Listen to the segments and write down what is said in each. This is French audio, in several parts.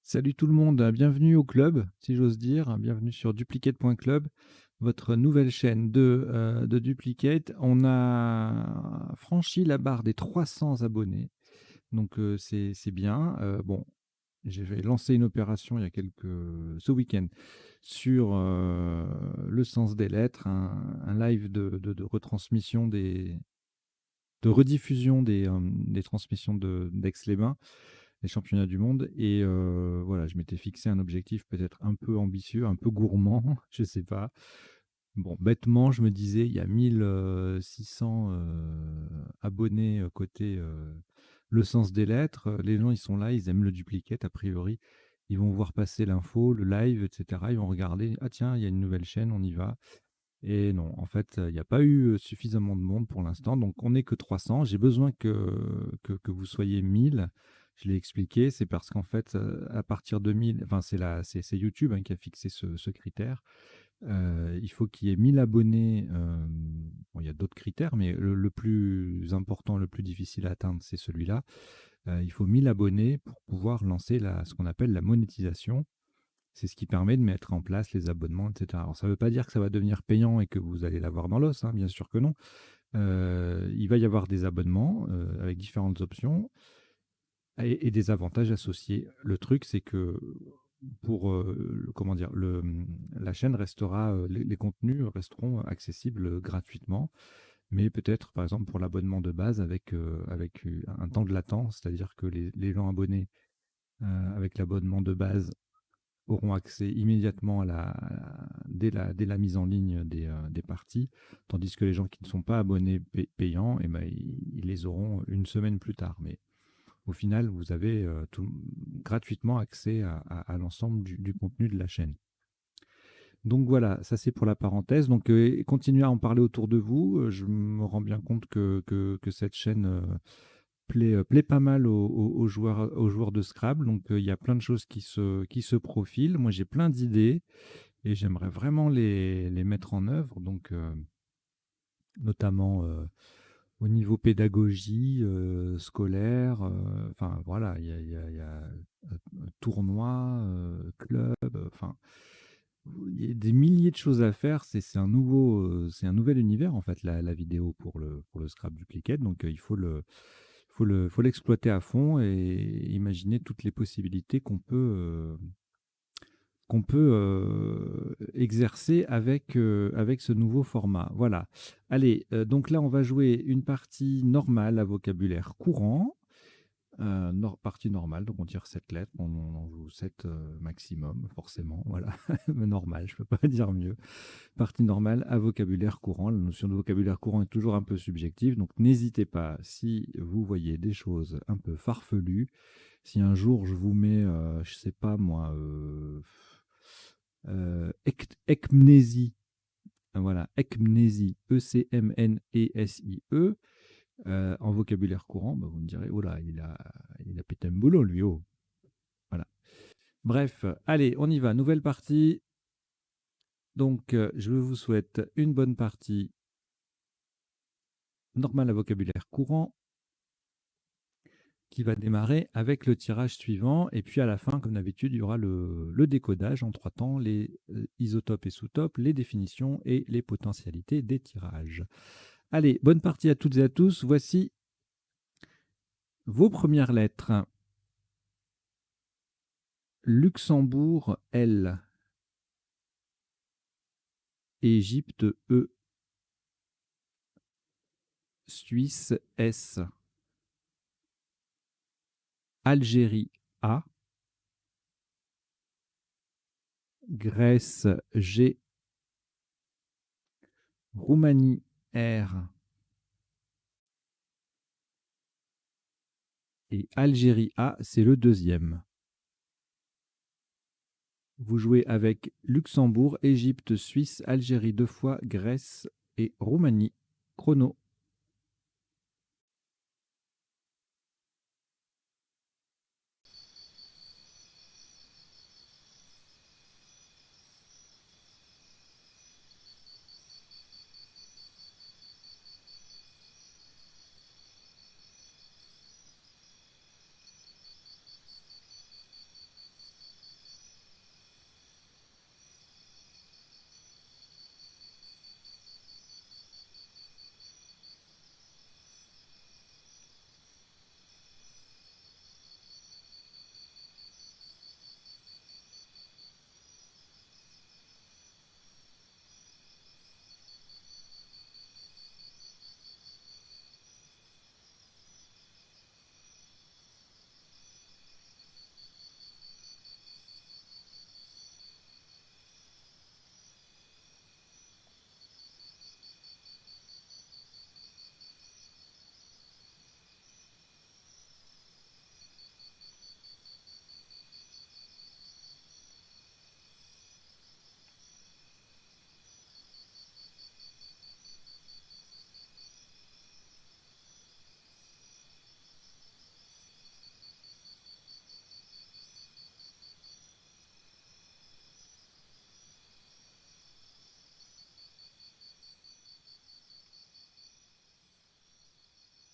Salut tout le monde, bienvenue au club, si j'ose dire. Bienvenue sur duplicate.club, votre nouvelle chaîne de Duplicate. On a franchi la barre des 300 abonnés, donc c'est bien. Bon, j'ai lancé une opération il y a ce week-end sur le sens des lettres, un live de retransmission de rediffusion des transmissions d'Aix-les-Bains, les championnats du monde. Et voilà, je m'étais fixé un objectif peut-être un peu ambitieux, un peu gourmand, je sais pas. Bon, bêtement, je me disais, il y a 1600 abonnés côté le sens des lettres. Les gens, ils sont là, ils aiment le duplicate, a priori. Ils vont voir passer l'info, le live, etc. Ils vont regarder, ah tiens, il y a une nouvelle chaîne, on y va. Et non, en fait, il n'y a pas eu suffisamment de monde pour l'instant. Donc, on n'est que 300. J'ai besoin que vous soyez 1000. Je l'ai expliqué, c'est parce qu'en fait, à partir de 1000, enfin, c'est YouTube hein, qui a fixé ce critère. Il faut qu'il y ait 1000 abonnés. Bon, il y a d'autres critères, mais le plus important, le plus difficile à atteindre, c'est celui-là. Il faut 1000 abonnés pour pouvoir lancer ce qu'on appelle la monétisation. C'est ce qui permet de mettre en place les abonnements, etc. Alors, ça ne veut pas dire que ça va devenir payant et que vous allez l'avoir dans l'os, hein, bien sûr que non. Il va y avoir des abonnements avec différentes options et des avantages associés. Le truc, c'est que pour comment dire, la chaîne restera, les contenus resteront accessibles gratuitement, mais peut-être, par exemple, pour l'abonnement de base avec un temps de latence, c'est-à-dire que les gens abonnés avec l'abonnement de base auront accès immédiatement dès la mise en ligne des parties, tandis que les gens qui ne sont pas abonnés payants, eh ben, ils les auront une semaine plus tard. Mais au final, vous avez gratuitement accès à l'ensemble du contenu de la chaîne. Donc voilà, ça c'est pour la parenthèse. Donc continuez à en parler autour de vous. Je me rends bien compte que cette chaîne plaît pas mal aux joueurs de Scrabble. Donc il y a plein de choses qui se profilent. Moi j'ai plein d'idées et j'aimerais vraiment les mettre en œuvre. Donc notamment au niveau pédagogie, scolaire. Enfin voilà, il y a tournoi, club, enfin il y a des milliers de choses à faire. C'est un nouvel univers en fait, la vidéo pour le Scrap Duplicate. Donc il faut l'exploiter à fond et imaginer toutes les possibilités qu'on peut exercer avec ce nouveau format. Voilà. Allez, donc là, on va jouer une partie normale à vocabulaire courant. Partie normale, donc on tire 7 lettres, on en joue 7 maximum, forcément, voilà, mais normal, je ne peux pas dire mieux. Partie normale à vocabulaire courant, la notion de vocabulaire courant est toujours un peu subjective, donc n'hésitez pas, si vous voyez des choses un peu farfelues, si un jour je vous mets, je sais pas moi, ecmnésie, voilà, ecmnésie, E-C-M-N-E-S-I-E, en vocabulaire courant, bah, vous me direz, oh là, il a pété un boulot, lui, oh. Voilà. Bref, allez, on y va, nouvelle partie. Donc, je vous souhaite une bonne partie normale à vocabulaire courant qui va démarrer avec le tirage suivant. Et puis à la fin, comme d'habitude, il y aura le décodage en 3 temps, les isotopes et sous-topes, les définitions et les potentialités des tirages. Allez, bonne partie à toutes et à tous. Voici vos premières lettres. Luxembourg, L. Égypte, E. Suisse, S. Algérie, A. Grèce, G. Roumanie, R. Et Algérie, A, c'est le deuxième. Vous jouez avec Luxembourg, Égypte, Suisse, Algérie 2 fois, Grèce et Roumanie. Chrono.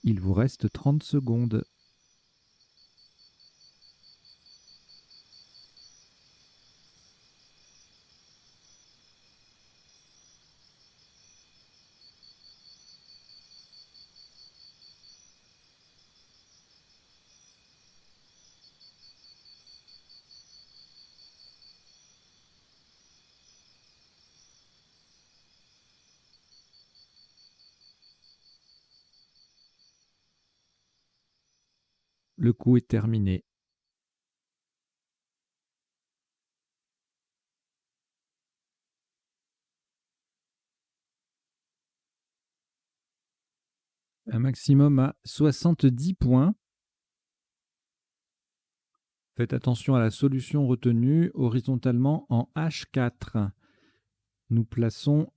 Il vous reste 30 secondes. Le coup est terminé. Un maximum à 70 points. Faites attention à la solution retenue horizontalement en H4. Nous plaçons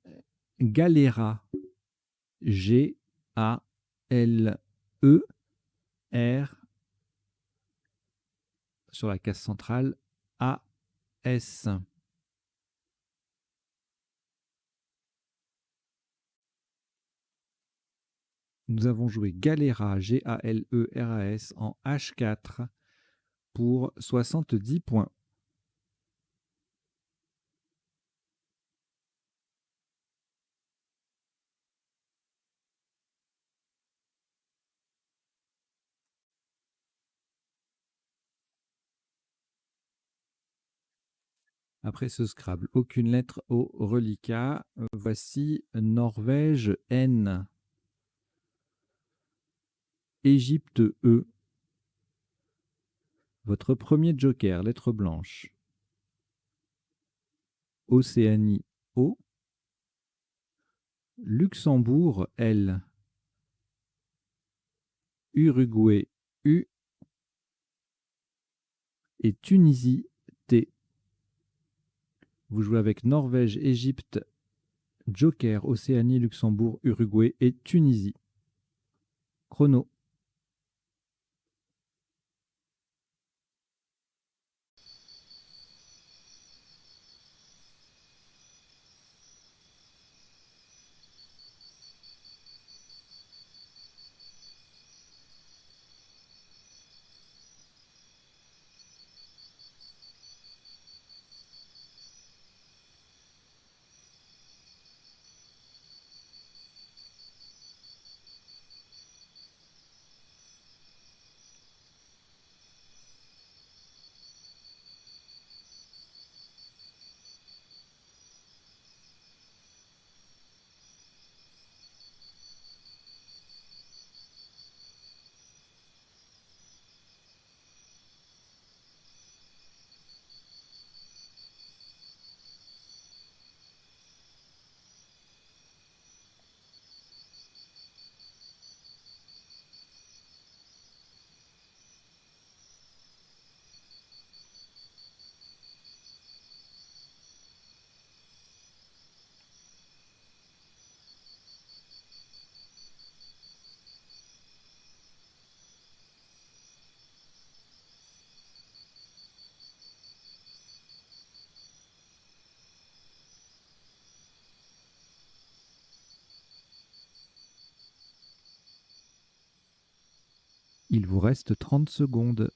Galera. G-A-L-E-R sur la case centrale A-S. Nous avons joué Galera, G-A-L-E-R-A-S en H4 pour 70 points. Après ce Scrabble, aucune lettre au reliquat. Voici Norvège N. Égypte E. Votre premier joker, lettre blanche. Océanie O. Luxembourg L. Uruguay U. Et Tunisie T. Vous jouez avec Norvège, Égypte, joker, Océanie, Luxembourg, Uruguay et Tunisie. Chrono. Il vous reste 30 secondes.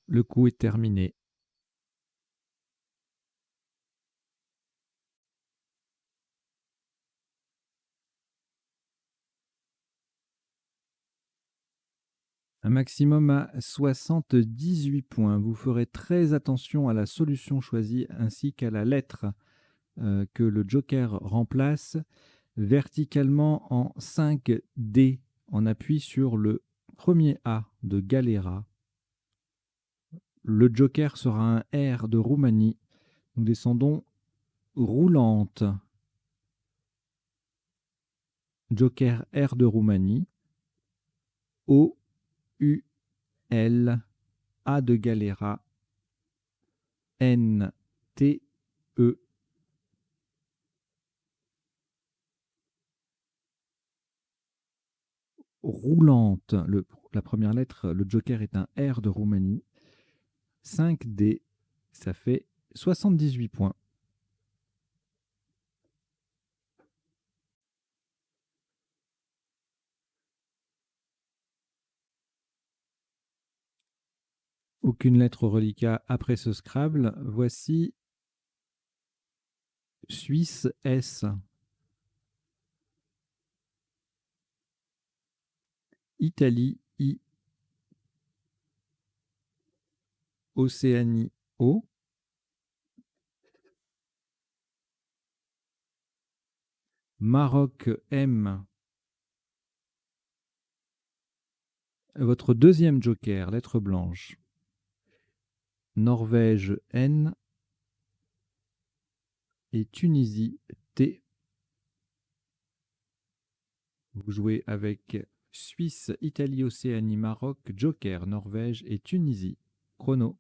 Le coup est terminé. Un maximum à 78 points. Vous ferez très attention à la solution choisie ainsi qu'à la lettre que le joker remplace verticalement en 5D. On appuie sur le premier A de Galera. Le joker sera un R de Roumanie. Nous descendons roulante. Joker R de Roumanie. O-U-L, A de Galera, N-T-E. Roulante, la première lettre, le joker est un R de Roumanie. 5D, ça fait 78 points. Aucune lettre au reliquat après ce Scrabble. Voici Suisse S. Italie I. Océanie O. Maroc M. Votre deuxième joker, lettre blanche. Norvège N. Et Tunisie T. Vous jouez avec Suisse, Italie, Océanie, Maroc, joker, Norvège et Tunisie. Chrono.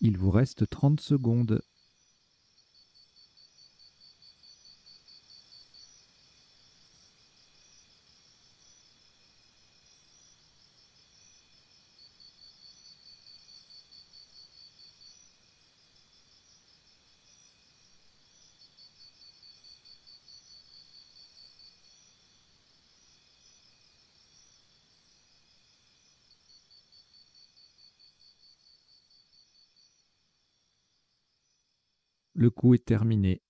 Il vous reste 30 secondes. Le coup est terminé.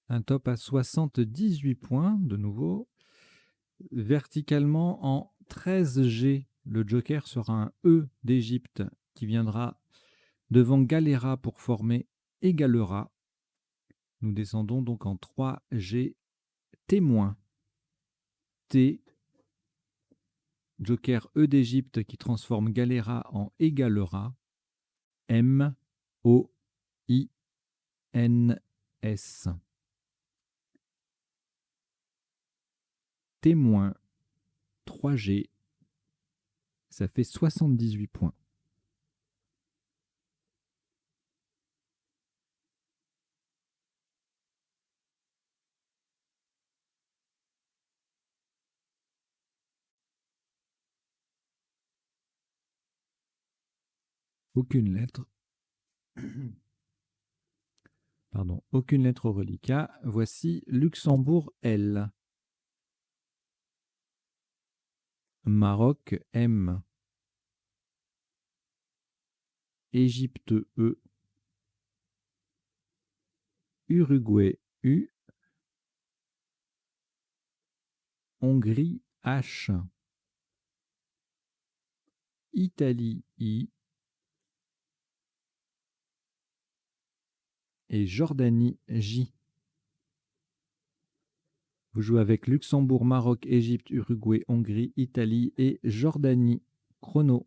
Un top à 78 points, de nouveau. Verticalement en 13G, le joker sera un E d'Égypte qui viendra devant Galera pour former Égalera. Nous descendons donc en 3G témoin. T, joker E d'Égypte qui transforme Galera en Égalera. M, O, I, N, S. Témoin 3G, ça fait 78 points. Aucune lettre. Pardon, aucune lettre au reliquat. Voici Luxembourg L. Maroc M. Égypte E. Uruguay U. Hongrie H. Italie I. et Jordanie, J. Vous jouez avec Luxembourg, Maroc, Égypte, Uruguay, Hongrie, Italie et Jordanie. Chrono.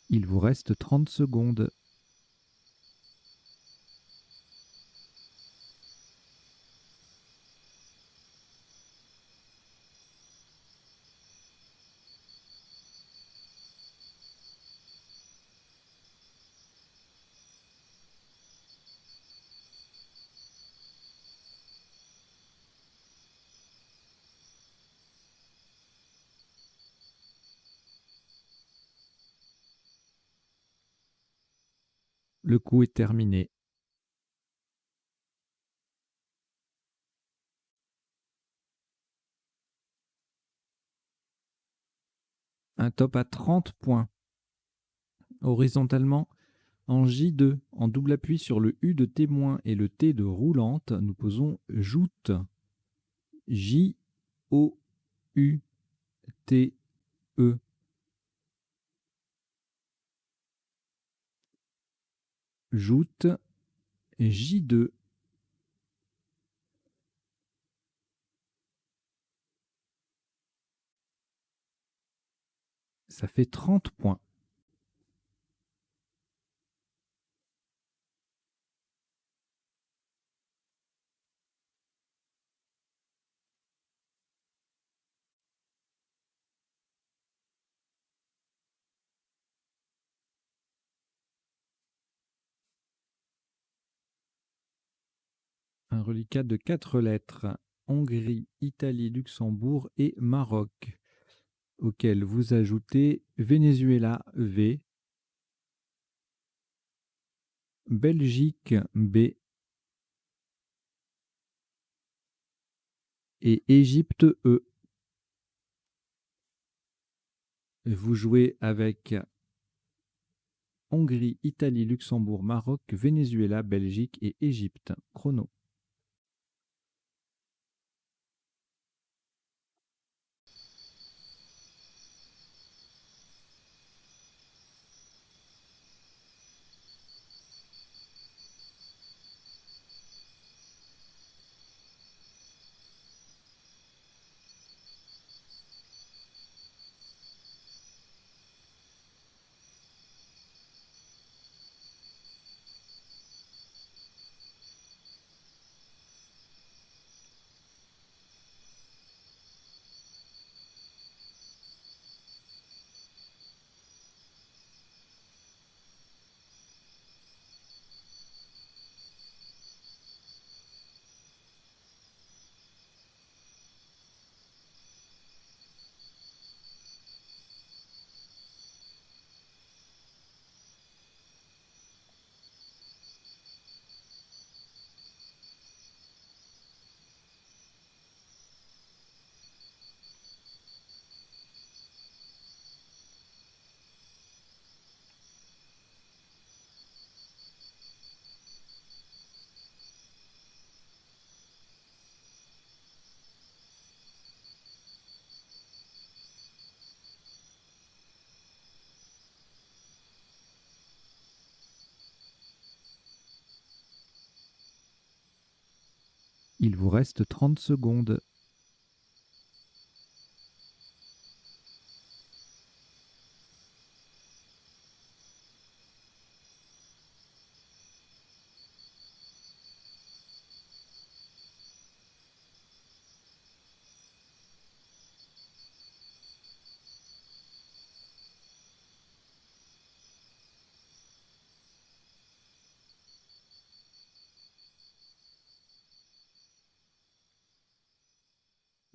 Il vous reste 30 secondes. Le coup est terminé. Un top à 30 points. Horizontalement, en J2, en double appui sur le U de témoin et le T de roulante, nous posons joute. J-O-U-T-E. Joute, J2. Ça fait 30 points. Un reliquat de 4 lettres. Hongrie, Italie, Luxembourg et Maroc, auquel vous ajoutez Venezuela, V, Belgique, B, et Égypte, E. Vous jouez avec Hongrie, Italie, Luxembourg, Maroc, Venezuela, Belgique et Égypte. Chrono. Il vous reste 30 secondes.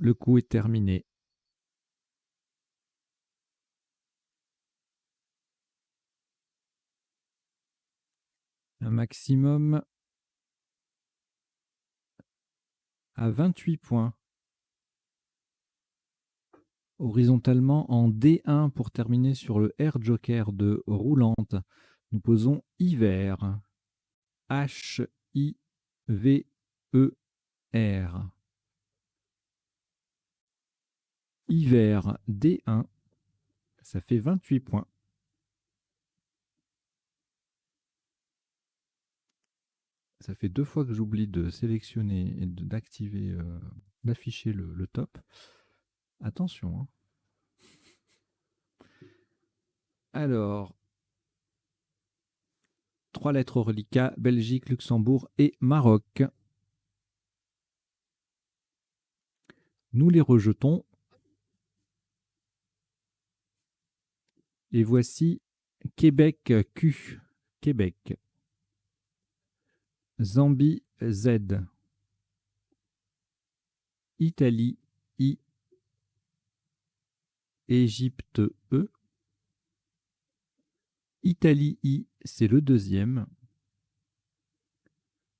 Le coup est terminé. Un maximum à 28 points. Horizontalement en D1 pour terminer sur le Air Joker de roulante. Nous posons hiver. H-I-V-E-R. Hiver D1. Ça fait 28 points. Ça fait 2 fois que j'oublie de sélectionner et d'activer, d'afficher le top. Attention, hein. Alors, 3 lettres au reliquat, Belgique, Luxembourg et Maroc. Nous les rejetons. Et voici Québec Q. Québec. Zambie Z. Italie I. Égypte E. Italie I, c'est le deuxième.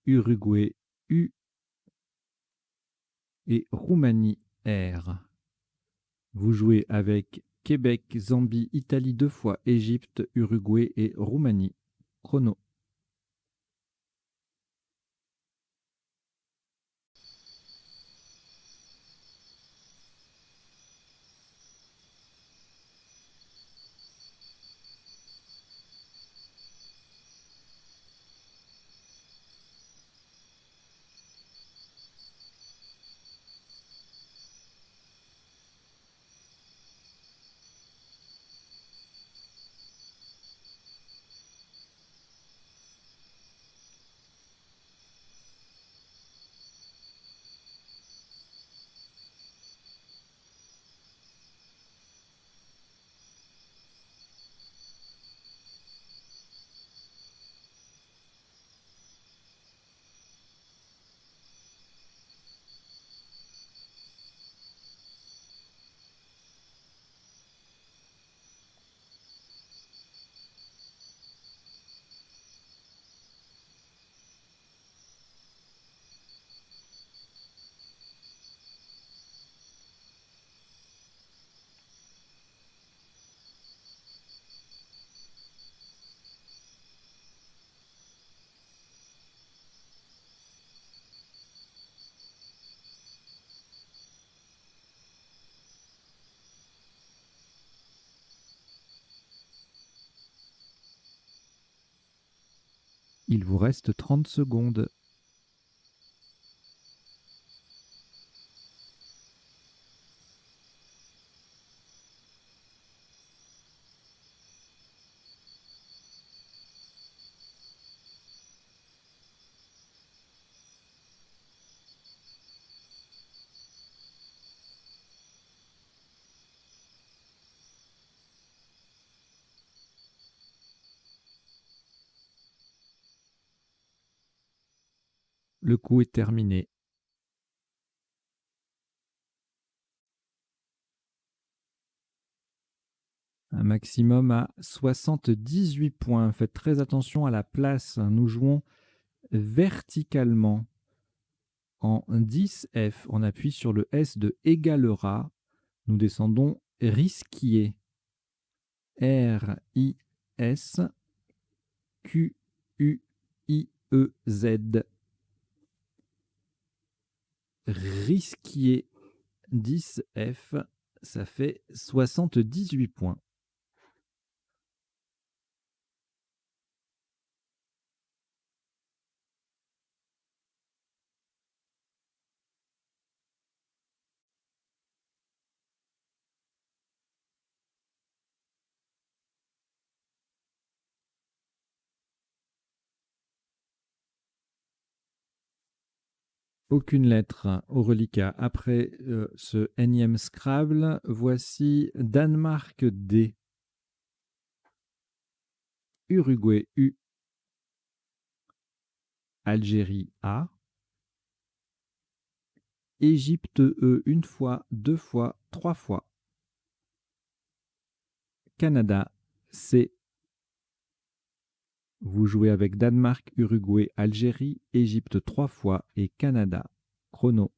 Uruguay U. Et Roumanie R. Vous jouez avec Québec, Zambie, Italie 2 fois, Égypte, Uruguay et Roumanie. Chrono. Il vous reste 30 secondes. Le coup est terminé. Un maximum à 78 points. Faites très attention à la place. Nous jouons verticalement en 10F. On appuie sur le S de égalera. Nous descendons risquier. R-I-S Q-U-I-E-Z. Risquier 10F. Ça fait 78 points. Aucune lettre au reliquat. Après ce énième Scrabble, voici Danemark D, Uruguay U, Algérie A, Égypte E une fois, deux fois, trois fois, Canada C. Vous jouez avec Danemark, Uruguay, Algérie, Égypte trois fois et Canada. Chrono.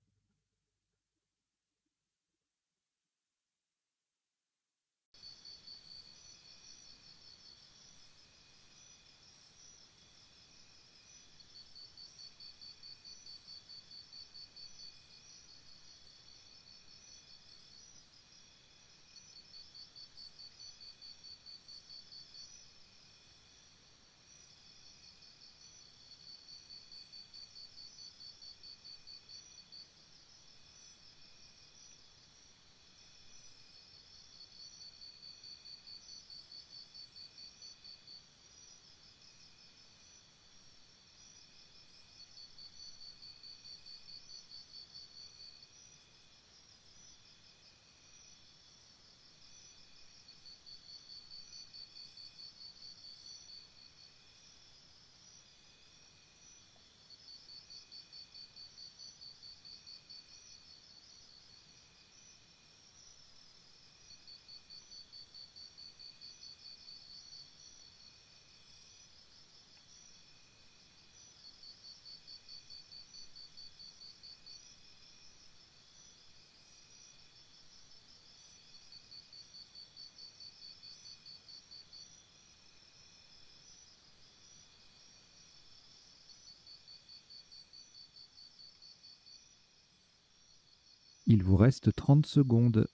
Il vous reste 30 secondes.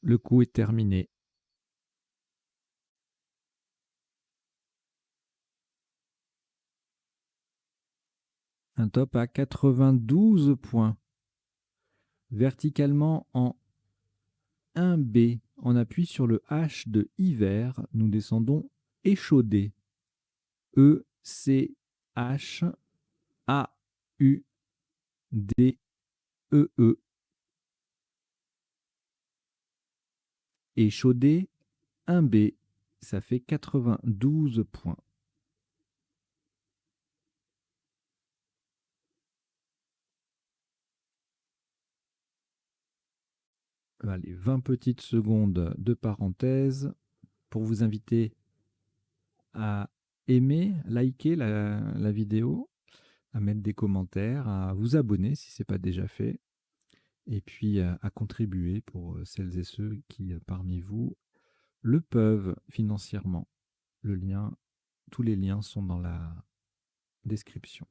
Le coup est terminé. Un top à 92 points. Verticalement en 1B, on appuie sur le H de hiver, nous descendons échaudé. E, C, H, A, U, D, E, E. Échaudé, 1B, ça fait 92 points. Allez, 20 petites secondes de parenthèse pour vous inviter à aimer, liker la vidéo, à mettre des commentaires, à vous abonner si ce n'est pas déjà fait, et puis à contribuer pour celles et ceux qui, parmi vous, le peuvent financièrement. Tous les liens sont dans la description.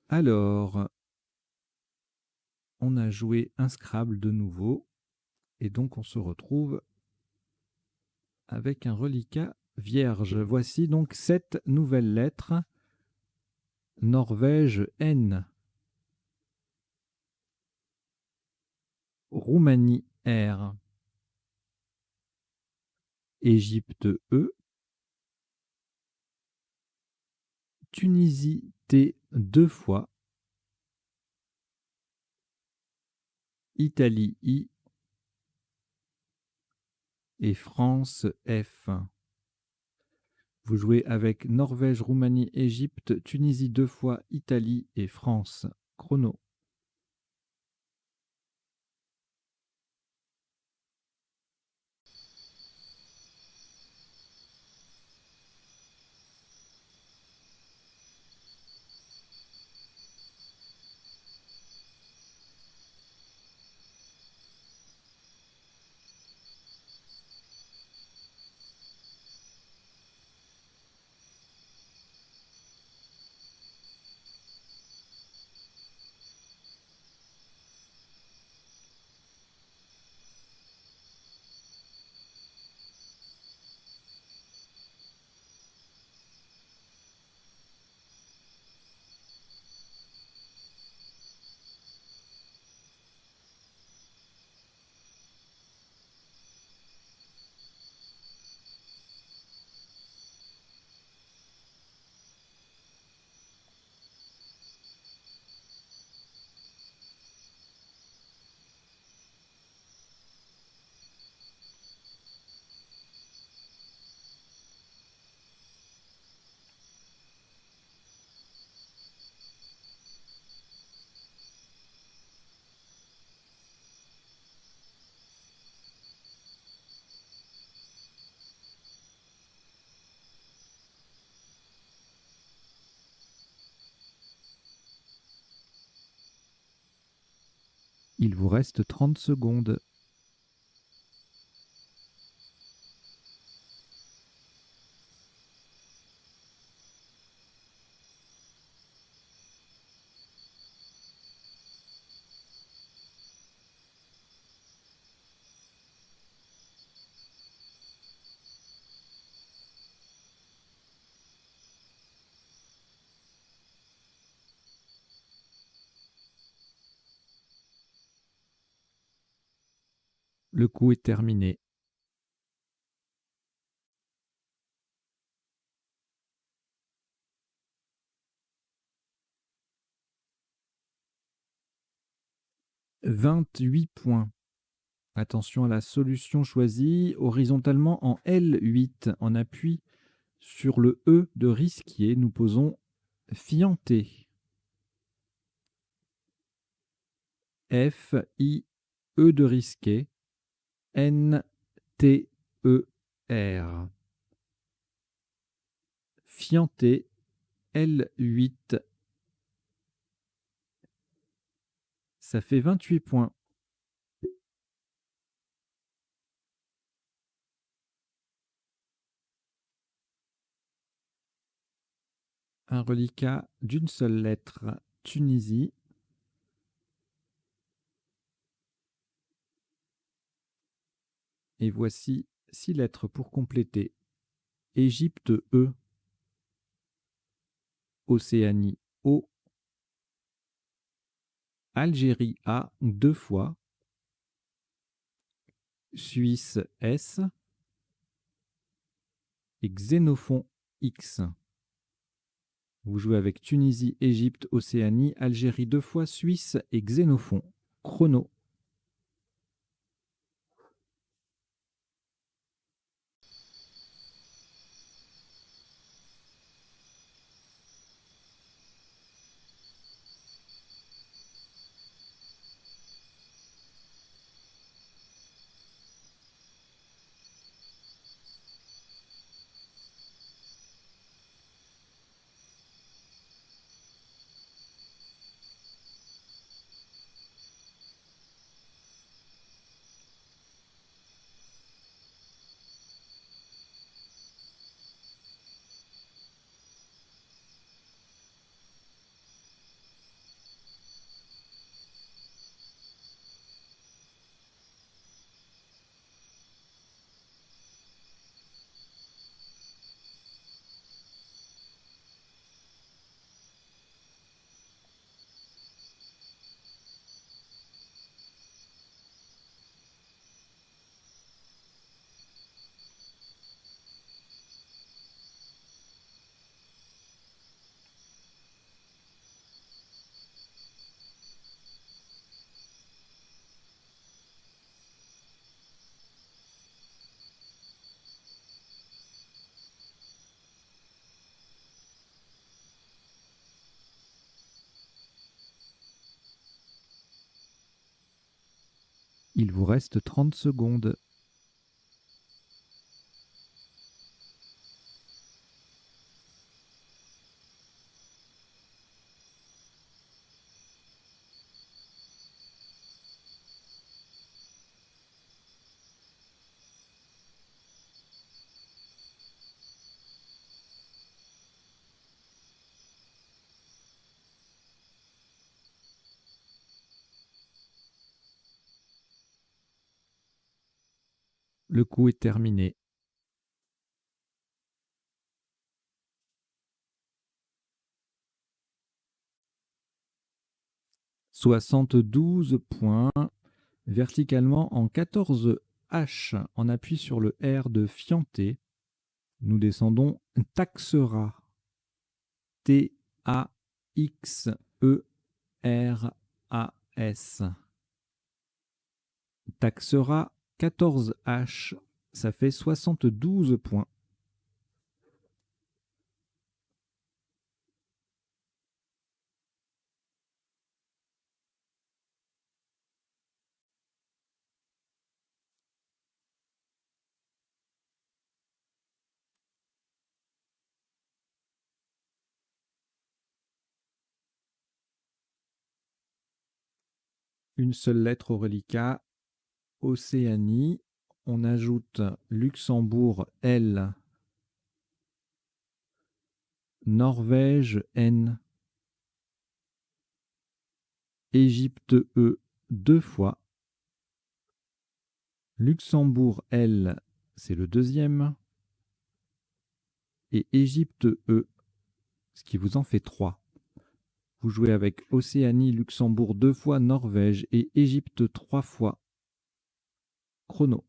Alors, on a joué un Scrabble de nouveau, et donc on se retrouve avec un reliquat vierge. Voici donc 7 nouvelles lettres. Norvège N, Roumanie R, Égypte E, Tunisie T deux fois, Italie I et France F. Vous jouez avec Norvège, Roumanie, Égypte, Tunisie deux fois, Italie et France. Chrono. Il vous reste 30 secondes. Le coup est terminé. « 28 points. Attention à la solution choisie horizontalement en L8. En appui sur le E de risquier, nous posons fianté. F-I-E de risqué. N-T-E-R. Fianté L8. Ça fait 28 points. Un reliquat d'une seule lettre. Tunisie. Et voici 6 lettres pour compléter. Égypte E. Océanie O. Algérie A 2 fois. Suisse S. Et Xénophon X. Vous jouez avec Tunisie, Égypte, Océanie, Algérie 2 fois, Suisse et Xénophon. Chrono. Il vous reste 30 secondes. Le coup est terminé. « 72 points. Verticalement en 14 H. En appui sur le R de fianté, nous descendons Taxera. T-A-X-E-R-A-S. Taxera 14 H. Ça fait 72 points. Une seule lettre au reliquat, Océanie. On ajoute Luxembourg, L, Norvège, N, Égypte, E, 2 fois. Luxembourg, L, c'est le deuxième. Et Égypte, E, ce qui vous en fait 3. Vous jouez avec Océanie, Luxembourg 2 fois, Norvège et Égypte 3 fois. Chrono.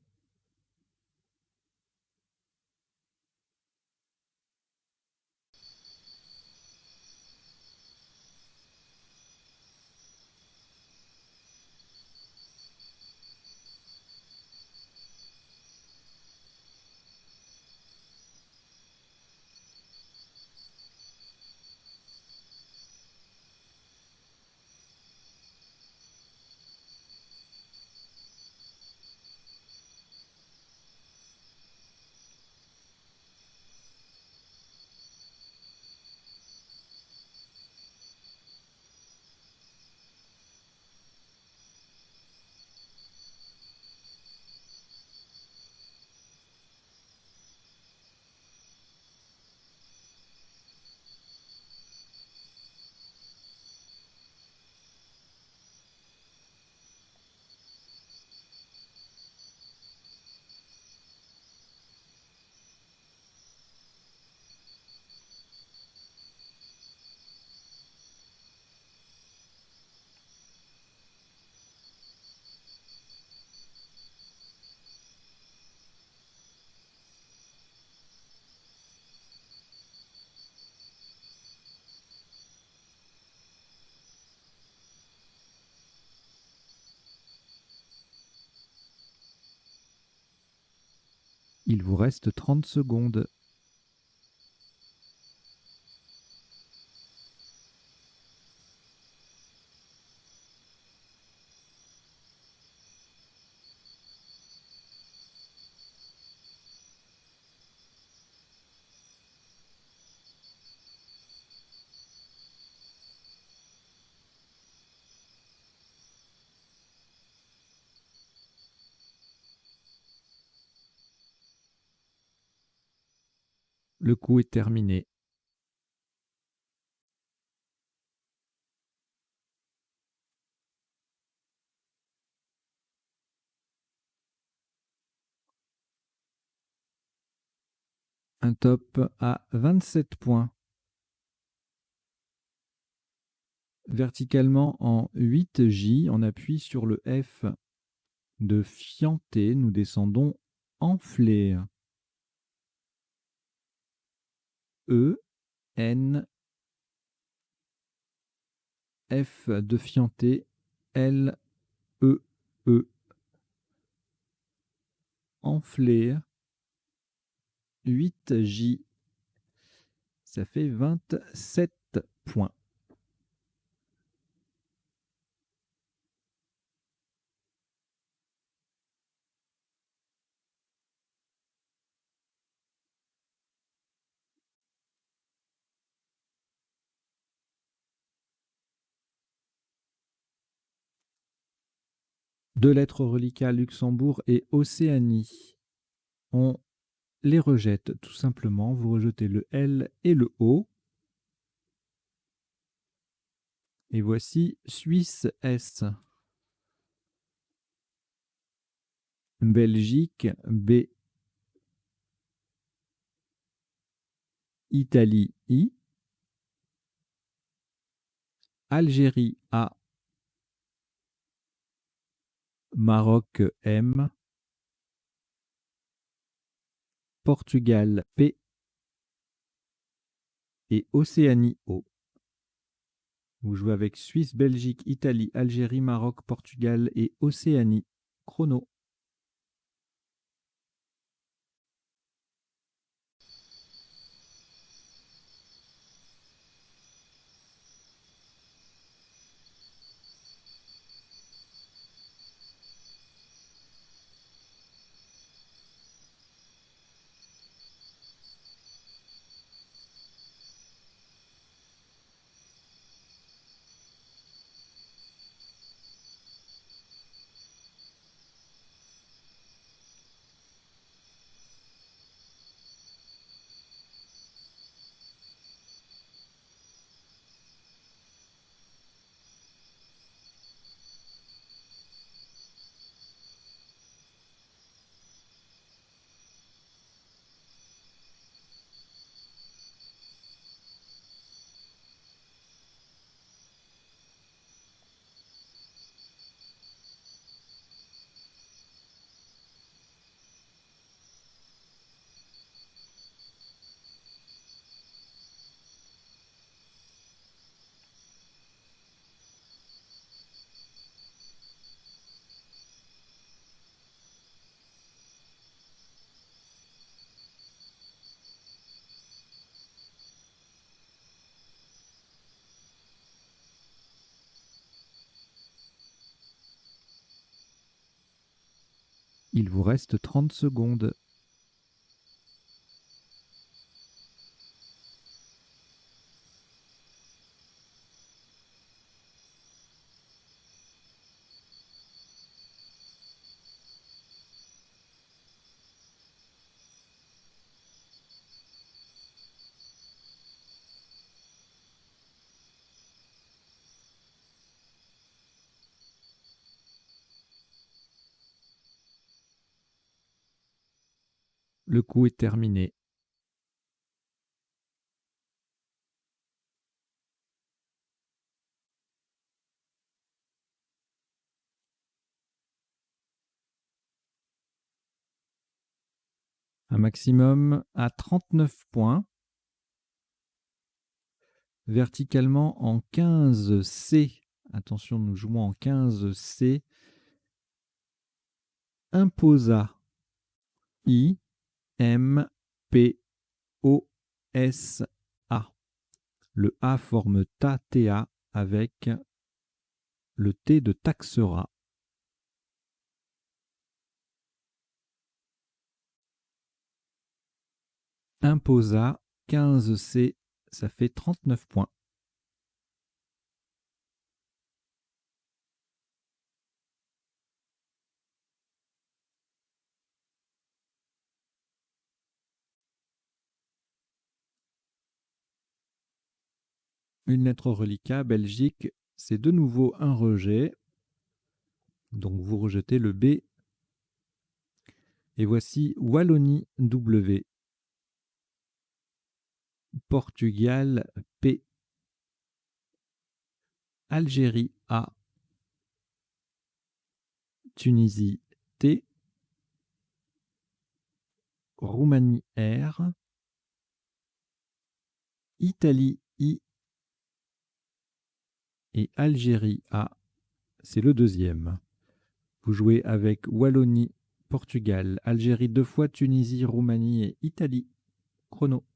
Il vous reste 30 secondes. Le coup est terminé. Un top à 27 points. Verticalement en 8J, on appuie sur le F de fianté, nous descendons enflé. E, N, F de fianté, L, E, E. Enflé, 8J, ça fait 27 points. Deux lettres reliquats, Luxembourg et Océanie. On les rejette tout simplement. Vous rejetez le L et le O. Et voici Suisse S. Belgique B. Italie I. Algérie A. Maroc M. Portugal P. Et Océanie O. Vous jouez avec Suisse, Belgique, Italie, Algérie, Maroc, Portugal et Océanie. Chrono. Il vous reste 30 secondes. Le coup est terminé. Un maximum à 39 points. Verticalement en 15C. Attention, nous jouons en 15C. Imposa. I-M-P-O-S-A. Le A forme ta-ta avec le T de taxera. Imposa 15C, ça fait 39 points. Une lettre reliquat, Belgique, c'est de nouveau un rejet. Donc vous rejetez le B. Et voici Wallonie W. Portugal P. Algérie A. Tunisie T. Roumanie R. Italie I. Et Algérie A. C'est le deuxième. Vous jouez avec Wallonie, Portugal, Algérie 2 fois, Tunisie, Roumanie et Italie. Chrono.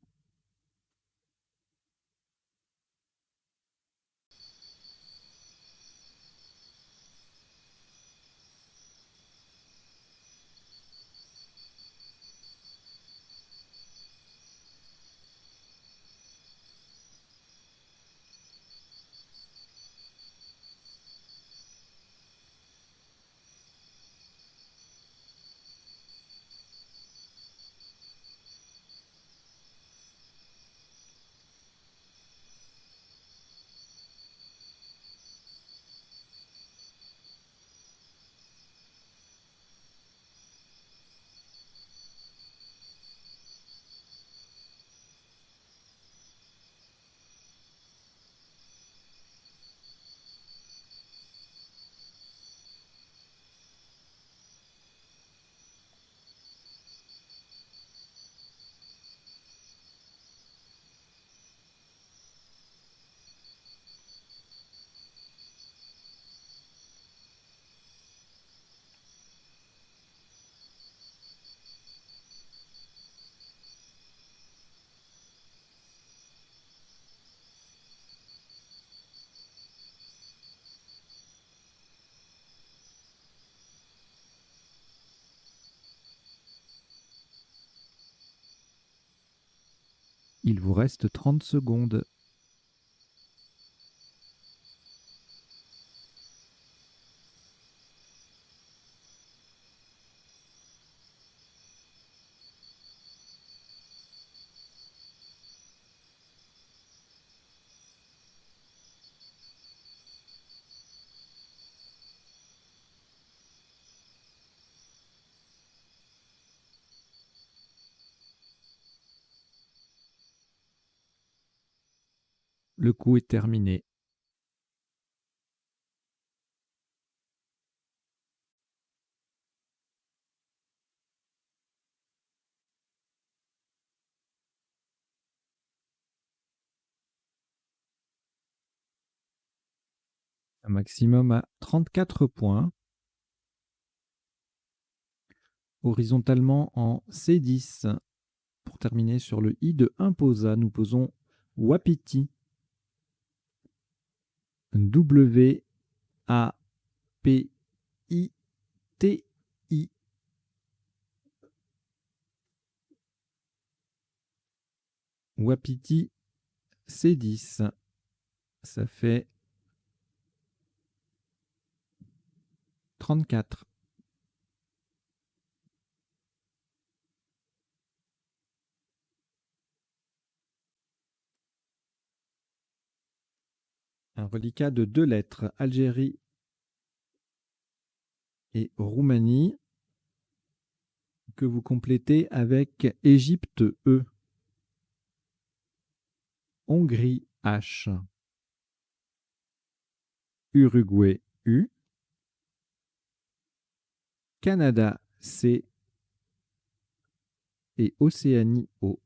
Il vous reste 30 secondes. Le coup est terminé. Un maximum à 34 points. Horizontalement en C10. Pour terminer sur le I de Imposa, nous posons Wapiti. W-A-P-I-T-I. Wapiti C10. Ça fait 34. Un reliquat de 2 lettres, Algérie et Roumanie, que vous complétez avec Égypte E, Hongrie H, Uruguay U, Canada C et Océanie O.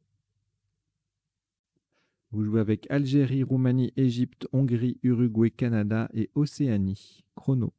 Vous jouez avec Algérie, Roumanie, Égypte, Hongrie, Uruguay, Canada et Océanie. Chrono.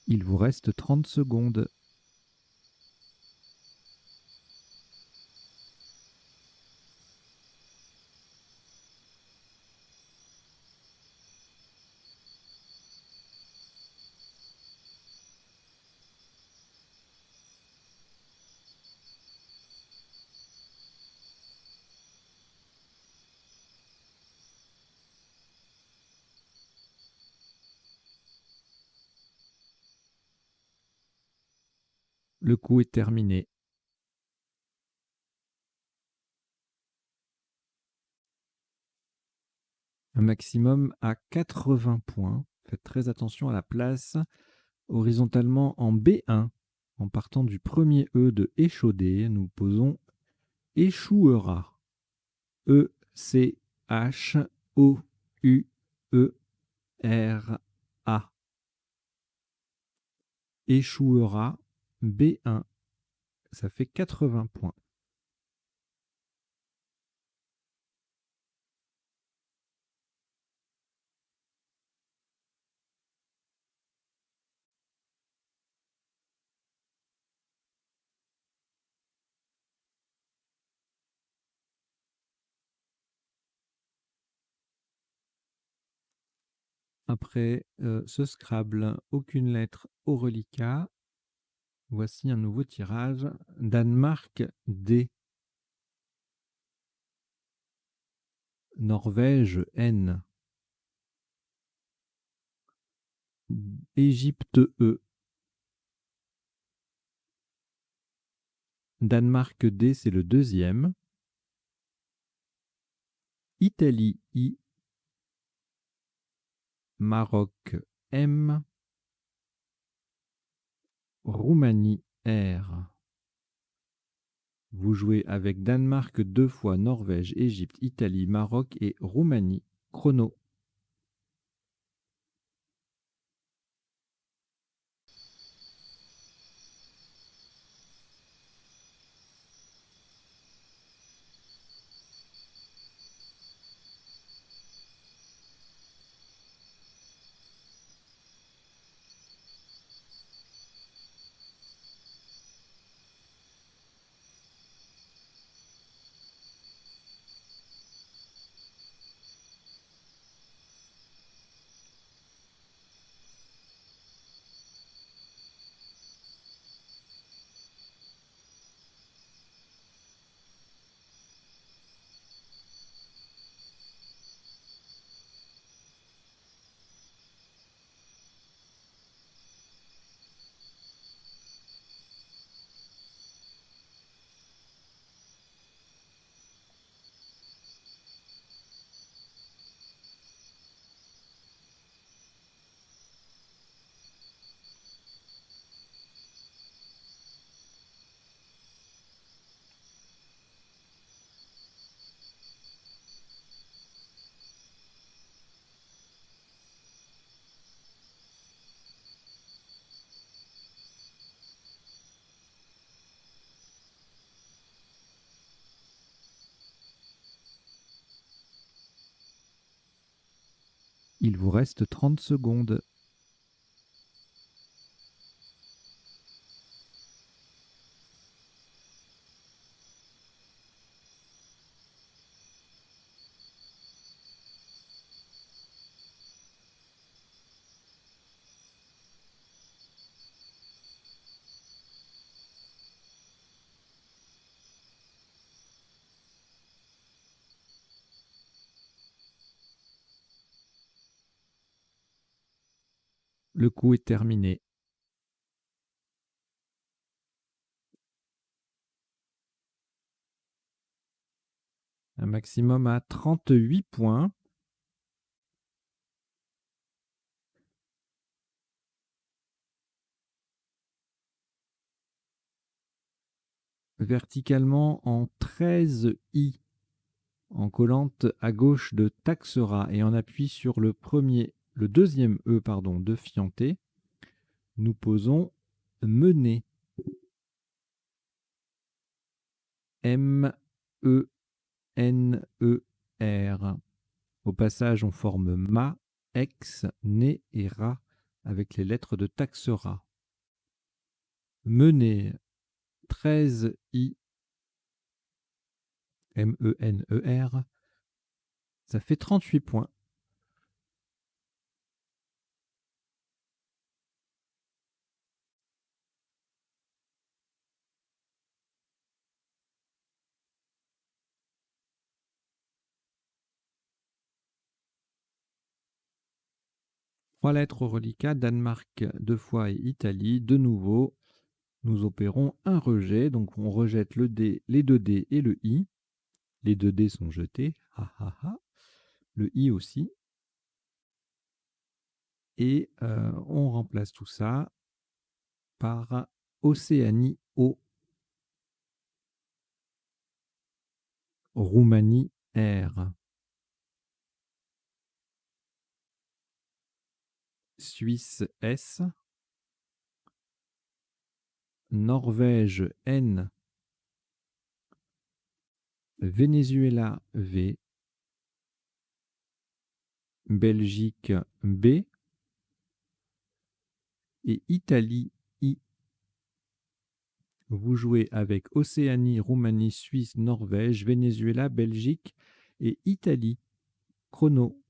Il vous reste 30 secondes. Le coup est terminé. Un maximum à 80 points. Faites très attention à la place. Horizontalement en B1, en partant du premier E de échaudé, nous posons échouera. E-C-H-O-U-E-R-A. Échouera B1. Ça fait 80 points. Après ce Scrabble, aucune lettre au reliquat. Voici un nouveau tirage. Danemark D. Norvège N. Égypte E. Danemark D, c'est le deuxième. Italie I. Maroc M. Roumanie R. Vous jouez avec Danemark 2 fois, Norvège, Égypte, Italie, Maroc et Roumanie. Chrono. Il vous reste 30 secondes. Le coup est terminé. Un maximum à 38 points. Verticalement en 13 i, en collante à gauche de Taxera et en appui sur le deuxième E pardon, de fianté, nous posons mener. M-E-N-E-R. Au passage, on forme ma, ex, né et ra avec les lettres de Taxera. Mener 13 i, M-E-N-E-R. Ça fait 38 points. Trois lettres au reliquat, Danemark 2 fois et Italie. De nouveau, nous opérons un rejet. Donc on rejette le dé, les 2 dés et le i. Les 2 dés sont jetés. Ha, ha, ha. Le i aussi. Et on remplace tout ça par Océanie O, Roumanie R, Suisse S, Norvège N, Venezuela V, Belgique B et Italie I. Vous jouez avec Océanie, Roumanie, Suisse, Norvège, Venezuela, Belgique et Italie. Chrono.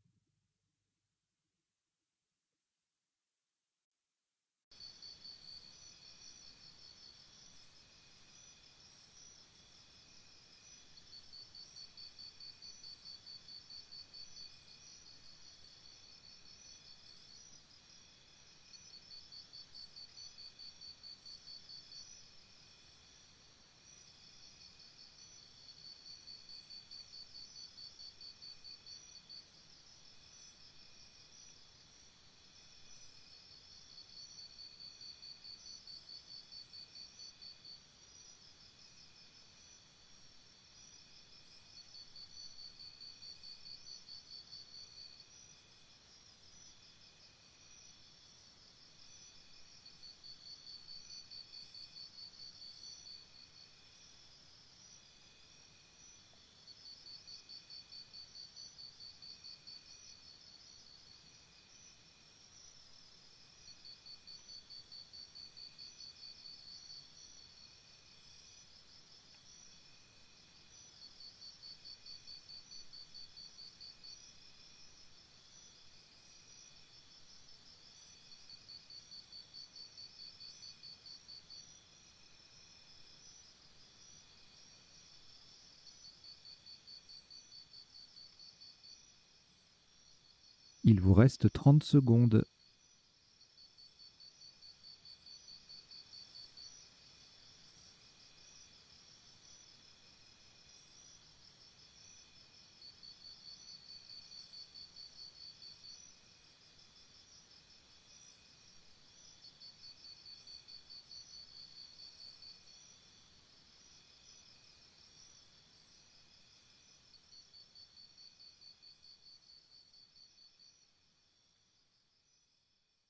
Il vous reste 30 secondes.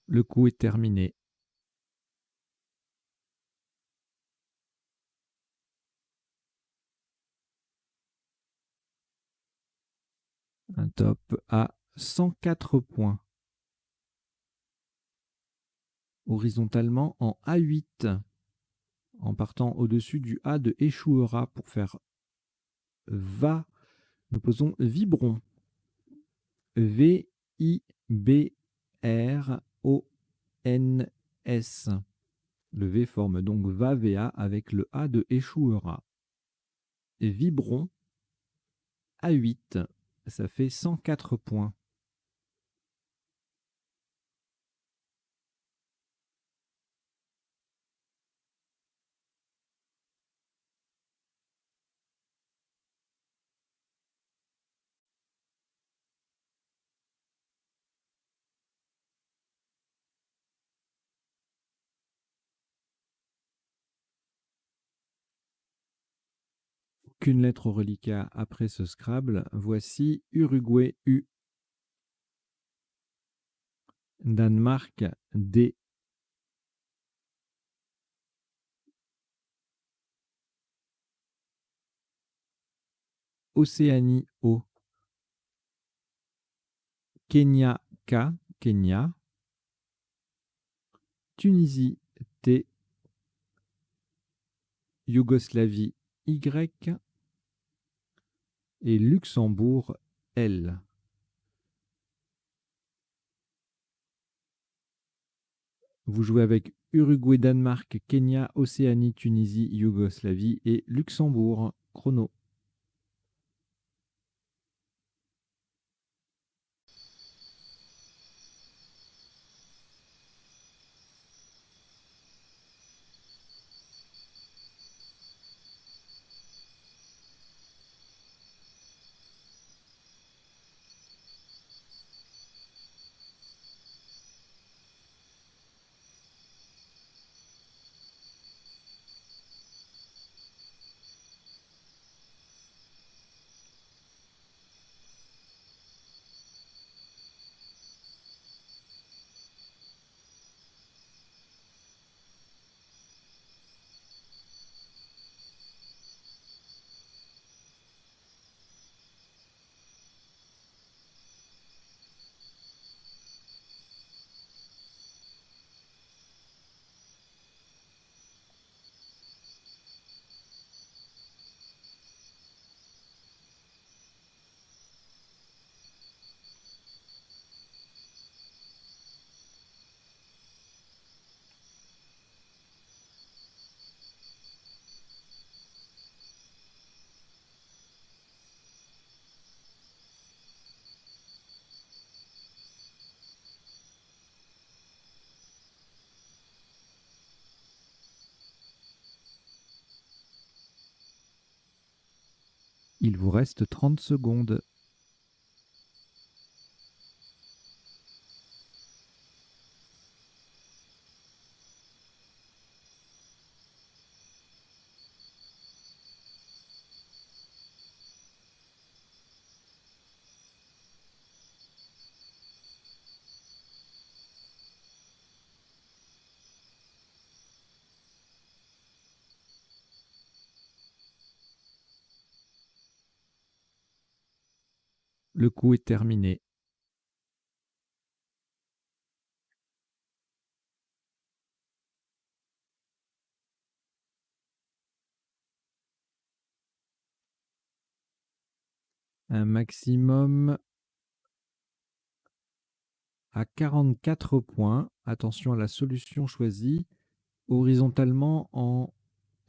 Le coup est terminé. Un top à 104 points. Horizontalement en A8, en partant au-dessus du A de échouera pour faire va. Nous posons Vibron. V-I-B-R-O-N-S. Le V forme donc va, VA avec le A de échouera. Vibron A8, ça fait 104 points. Aucune lettre au reliquat après ce Scrabble. Voici Uruguay U. Danemark D. Océanie O. Kenya K. Kenya. Tunisie T. Yougoslavie Y. Et Luxembourg L. Vous jouez avec Uruguay, Danemark, Kenya, Océanie, Tunisie, Yougoslavie et Luxembourg. Chrono. Il vous reste 30 secondes. Le coup est terminé. Un maximum à 44 points. Attention à la solution choisie. Horizontalement en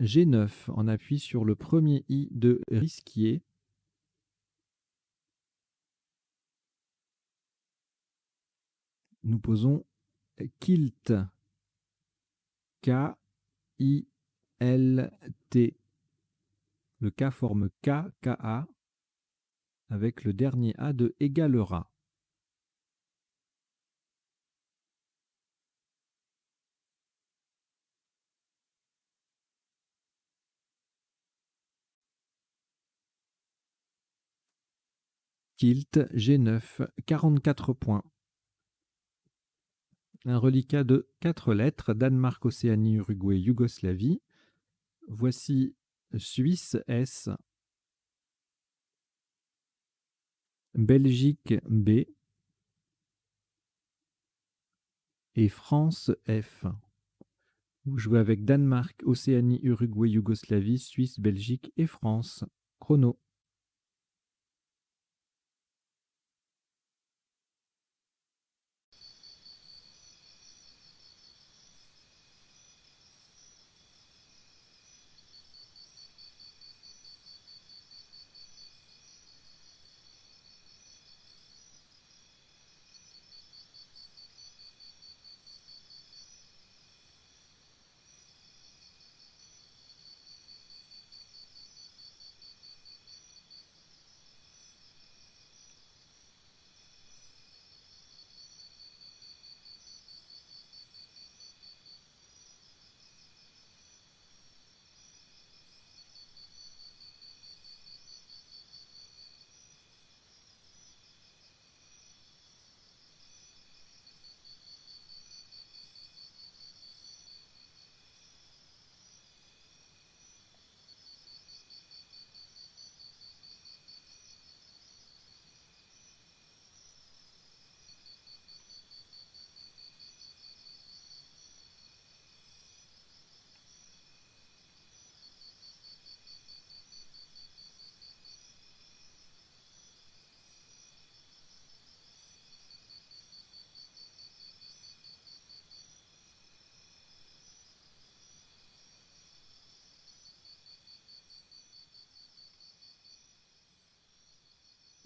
G9. On appuie sur le premier I de risquier. Nous posons kilt. K-I-L-T. Le K forme K, K-A, avec le dernier A de égalera. Kilt, G9, 44 points. Un reliquat de 4 lettres, Danemark, Océanie, Uruguay, Yougoslavie. Voici Suisse S, Belgique B, et France F. Vous jouez avec Danemark, Océanie, Uruguay, Yougoslavie, Suisse, Belgique et France. Chrono.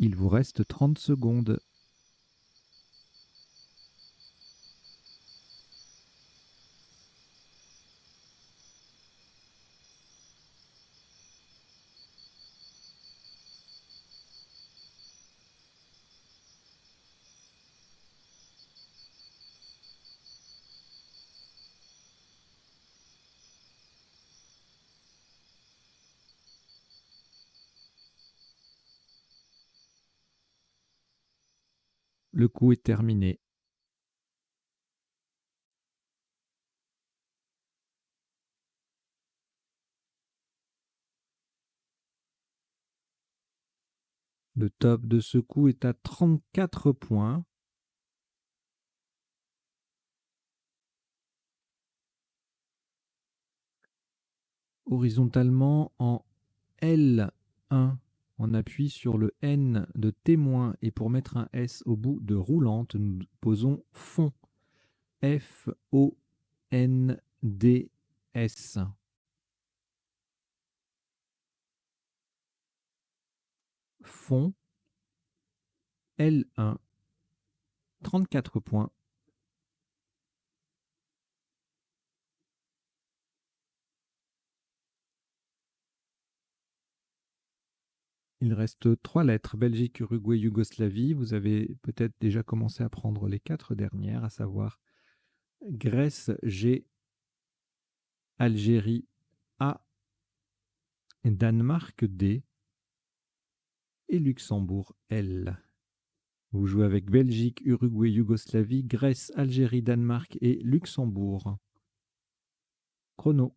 Il vous reste 30 secondes. Le coup est terminé. Le top de ce coup est à 34 points. Horizontalement en L1, on appuie sur le N de témoin et pour mettre un S au bout de roulante, nous posons fond. F-O-N-D-S. Fond L1, 34 points. Il reste 3 lettres, Belgique, Uruguay, Yougoslavie. Vous avez peut-être déjà commencé à prendre les 4 dernières, à savoir Grèce, G, Algérie, A, Danemark, D et Luxembourg, L. Vous jouez avec Belgique, Uruguay, Yougoslavie, Grèce, Algérie, Danemark et Luxembourg. Chrono.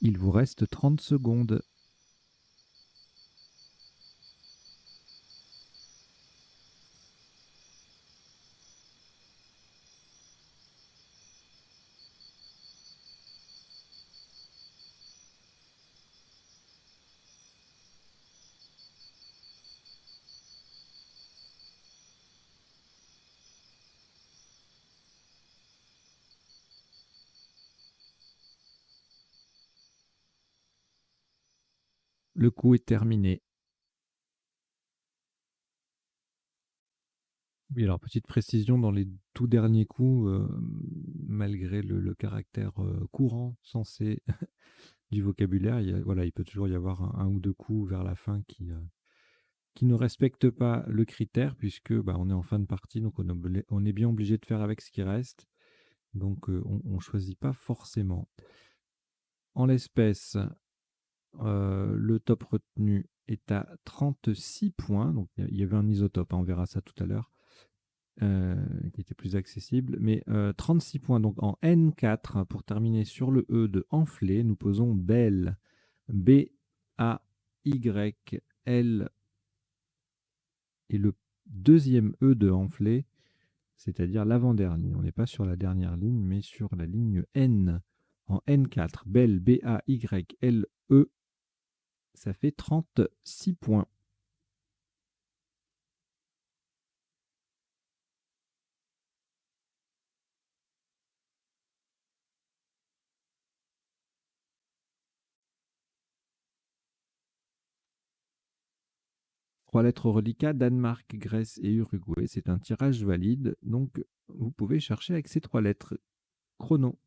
Il vous reste 30 secondes. Le coup est terminé. Oui, alors petite précision, dans les tout derniers coups, malgré le caractère courant, sensé du vocabulaire, voilà, il peut toujours y avoir un ou deux coups vers la fin qui ne respectent pas le critère, puisque bah, on est en fin de partie, donc on est bien obligé de faire avec ce qui reste. Donc on ne choisit pas forcément. En l'espèce, le top retenu est à 36 points. Donc il y avait un isotope, hein, on verra ça tout à l'heure. Qui était plus accessible. Mais 36 points, donc en N4, pour terminer sur le E de enflé, nous posons belle. B-A-Y-L. Et le deuxième E de enflé, c'est-à-dire l'avant-dernier. On n'est pas sur la dernière ligne, mais sur la ligne N. En N4, belle, B-A-Y-L-E, ça fait 36 points. Trois lettres reliquats, Danemark, Grèce et Uruguay. C'est un tirage valide, donc vous pouvez chercher avec ces trois lettres. Chrono.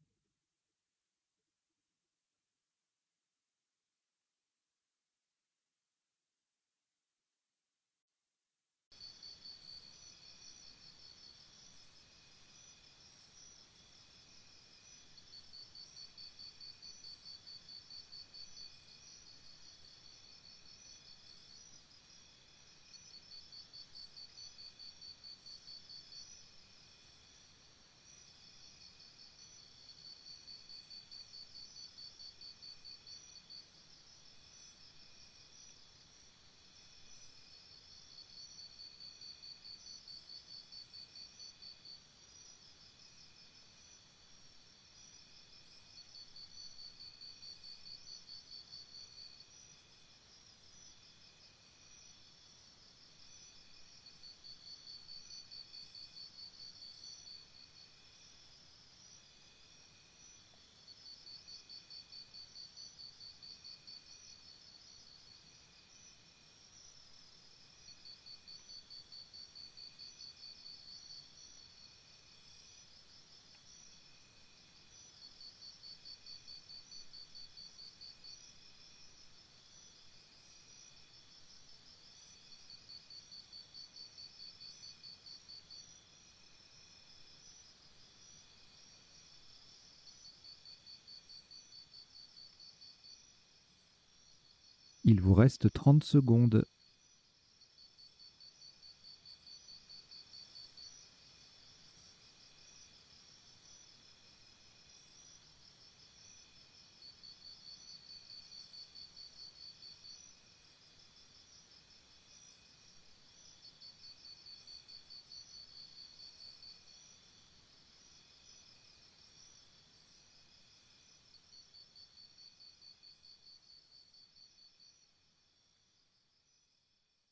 Il vous reste 30 secondes.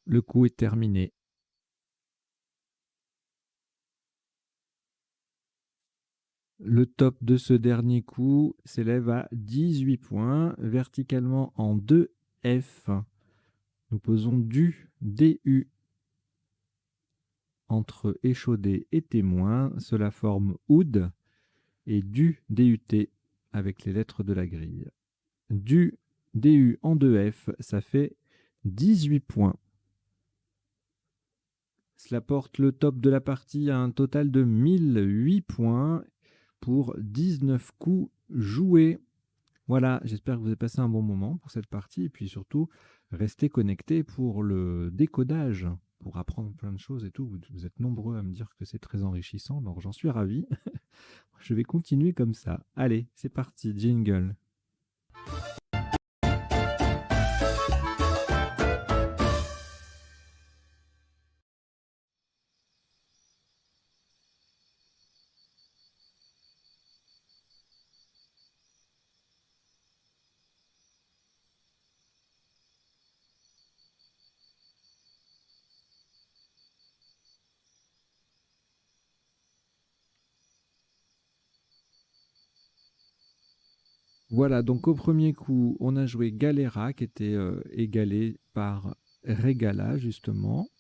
Le coup est terminé. Le top de ce dernier coup s'élève à 18 points, verticalement en 2F. Nous posons du DU entre échaudé et témoin. Cela forme OUD et du DUT avec les lettres de la grille. Du DU en 2F, ça fait 18 points. Cela porte le top de la partie à un total de 1008 points pour 19 coups joués. Voilà, j'espère que vous avez passé un bon moment pour cette partie et puis surtout, restez connectés pour le décodage, pour apprendre plein de choses et tout. Vous êtes nombreux à me dire que c'est très enrichissant, donc j'en suis ravi. Je vais continuer comme ça. Allez, c'est parti, jingle. Voilà, donc au premier coup, on a joué Galera, qui était égalé par Regala, justement.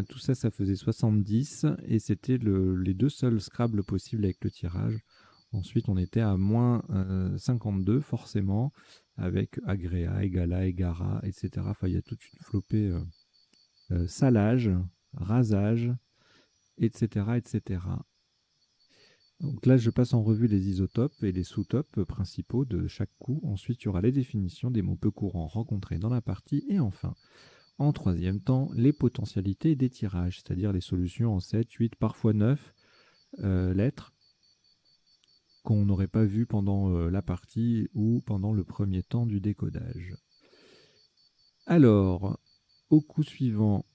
Tout ça, ça faisait 70, et c'était les deux seuls Scrabble possibles avec le tirage. Ensuite, on était à moins 52, forcément, avec Agréa, Egala, Egara, etc. Enfin, il y a toute une flopée salage, rasage, etc., etc. Donc là, je passe en revue les isotopes et les sous-topes principaux de chaque coup. Ensuite, il y aura les définitions des mots peu courants rencontrés dans la partie. Et enfin, en troisième temps, les potentialités des tirages, c'est-à-dire les solutions en 7, 8, parfois 9 lettres qu'on n'aurait pas vues pendant la partie ou pendant le premier temps du décodage. Alors, au coup suivant,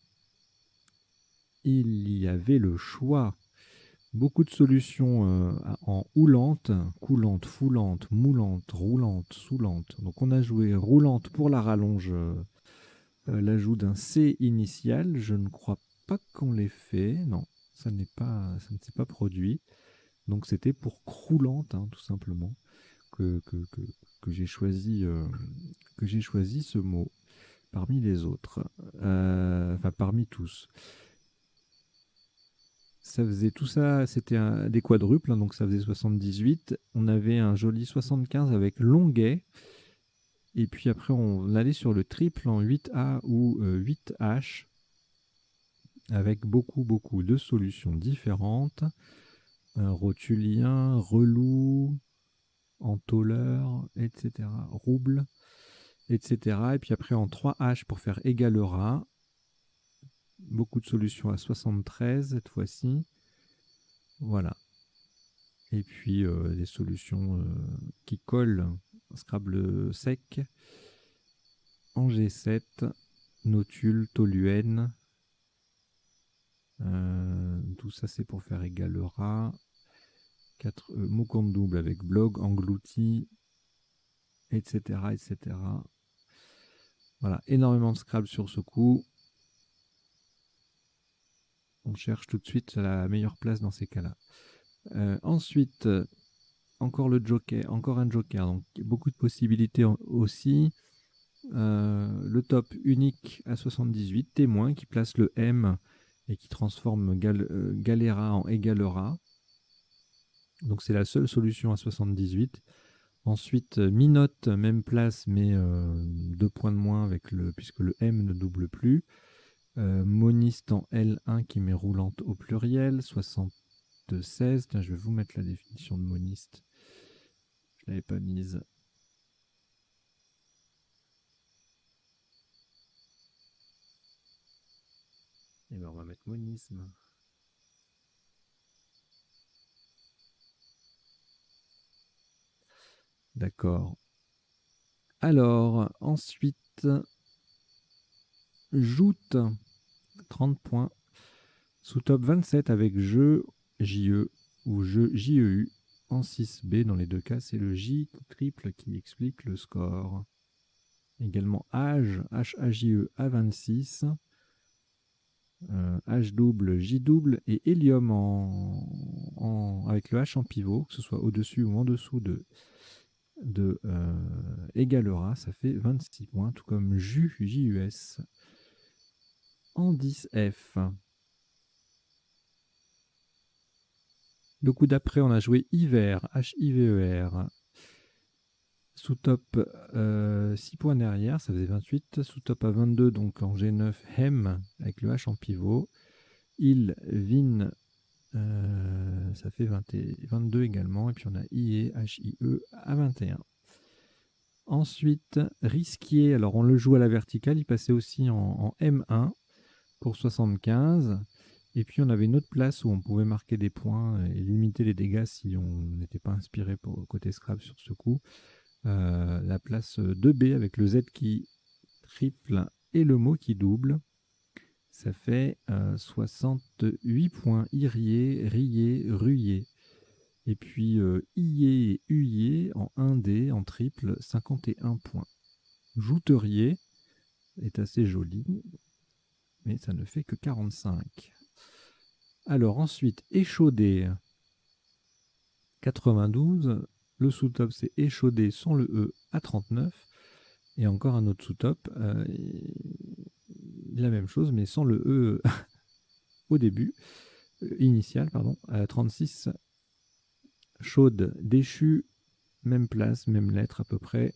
il y avait le choix. Beaucoup de solutions en houlante, coulante, foulante, moulante, roulante, soulante. Donc on a joué roulante pour la rallonge, l'ajout d'un C initial. Je ne crois pas qu'on l'ait fait. Non, ça ne s'est pas produit. Donc c'était pour croulante, hein, tout simplement, que, que, que, que j'ai choisi, ce mot parmi les autres. Enfin, parmi tous. Ça faisait tout ça, c'était des quadruples, hein, donc ça faisait 78. On avait un joli 75 avec Longuet. Et puis après, on allait sur le triple en 8A ou 8H avec beaucoup de solutions différentes. Rotulien, relou, entoleur, etc. Rouble, etc. Et puis après en 3H pour faire égalera. Beaucoup de solutions à 73 cette fois-ci. Voilà. Et puis des solutions qui collent, Scrabble sec, en G7, Notule, Toluen. Tout ça c'est pour faire égalera. 4 mots compte double avec blog, englouti, etc., etc. Voilà, énormément de Scrabble sur ce coup. On cherche tout de suite la meilleure place dans ces cas-là. Ensuite, encore le joker, encore un joker, donc beaucoup de possibilités aussi. Le top unique à 78, témoin, qui place le M et qui transforme Galera en égalera. Donc c'est la seule solution à 78. Ensuite, Minote, même place, mais 2 points de moins puisque le M ne double plus. Moniste en L1 qui met roulante au pluriel, 76. Tiens, je vais vous mettre la définition de moniste. Je ne l'avais pas mise. Et bien, on va mettre monisme. D'accord. Alors, ensuite, joute, 30 points. Sous top 27 avec jeu, JE ou jeu JEU. En 6B, dans les deux cas, c'est le J triple qui explique le score. Également âge, HAJE à 26. H double, J double et hélium avec le H en pivot, que ce soit au-dessus ou en dessous de égalera, ça fait 26 points, tout comme JUS, JUS en 10F. Le coup d'après, on a joué hiver, H-I-V-E-R. Sous top 6 points derrière, ça faisait 28. Sous top à 22, donc en G9, hem, avec le H en pivot. Il, vin, ça fait 22 également. Et puis on a IE, H-I-E à 21. Ensuite, risquier, alors on le joue à la verticale, il passait aussi en M1 pour 75. Et puis on avait une autre place où on pouvait marquer des points et limiter les dégâts si on n'était pas inspiré pour côté Scrabble sur ce coup. La place 2B avec le Z qui triple et le mot qui double. Ça fait 68 points. Irier, rier, ruyer. Et puis ier et huyer en 1D, en triple, 51 points. Jouterier est assez joli, mais ça ne fait que 45. Alors ensuite, échaudé, 92. Le sous-top, c'est échaudé sans le E à 39. Et encore un autre sous-top, la même chose, mais sans le E au début, initial, pardon, à 36. Chaude, déchu, même place, même lettre à peu près.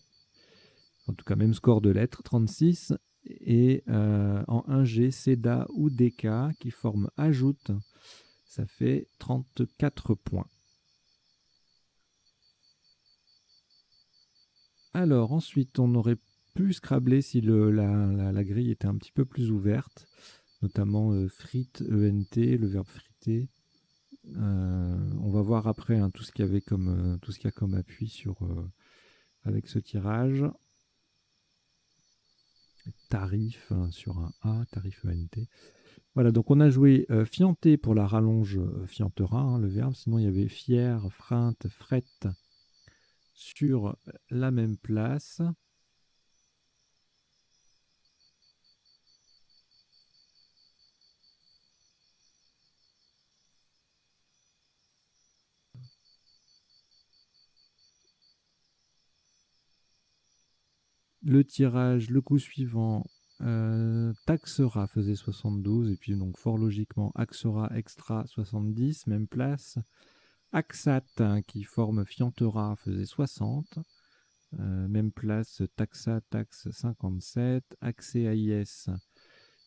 En tout cas, même score de lettres, 36. Et en 1G, CEDA ou DK qui forment ajoute, ça fait 34 points. Alors, ensuite, on aurait pu scrabler si la grille était un petit peu plus ouverte, notamment frite, ENT, le verbe friter. On va voir après hein, tout ce qu'il y avait comme, tout ce qu'il y a comme appui sur, avec ce tirage. Tarif sur un A, tarif ENT. Voilà, donc on a joué fianté pour la rallonge fiantera, hein, le verbe. Sinon, il y avait fier, freinte, frette sur la même place. Le tirage, le coup suivant, taxera faisait 72, et puis donc fort logiquement, axera extra 70, même place. Axat, hein, qui forme fiantera, faisait 60. Même place, taxa, taxe 57. Axé AIS,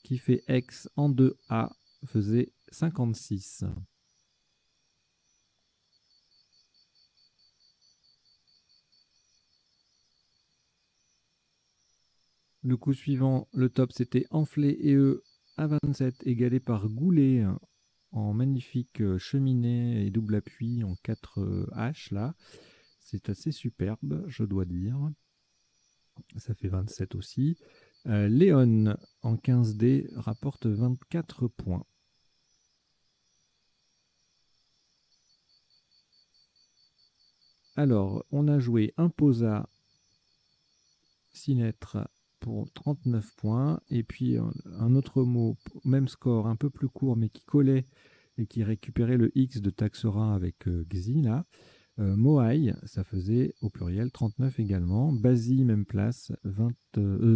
qui fait ex en 2A, faisait 56. Le coup suivant, le top, c'était enflé et E à 27, égalé par Goulet en magnifique cheminée et double appui en 4 H là. C'est assez superbe, je dois dire. Ça fait 27 aussi. Léon en 15D rapporte 24 points. Alors, on a joué Imposa Sinetre pour 39 points. Et puis, un autre mot, même score, un peu plus court, mais qui collait et qui récupérait le X de Taxera avec Xi, là. Moai, ça faisait au pluriel 39 également. Basi, même place,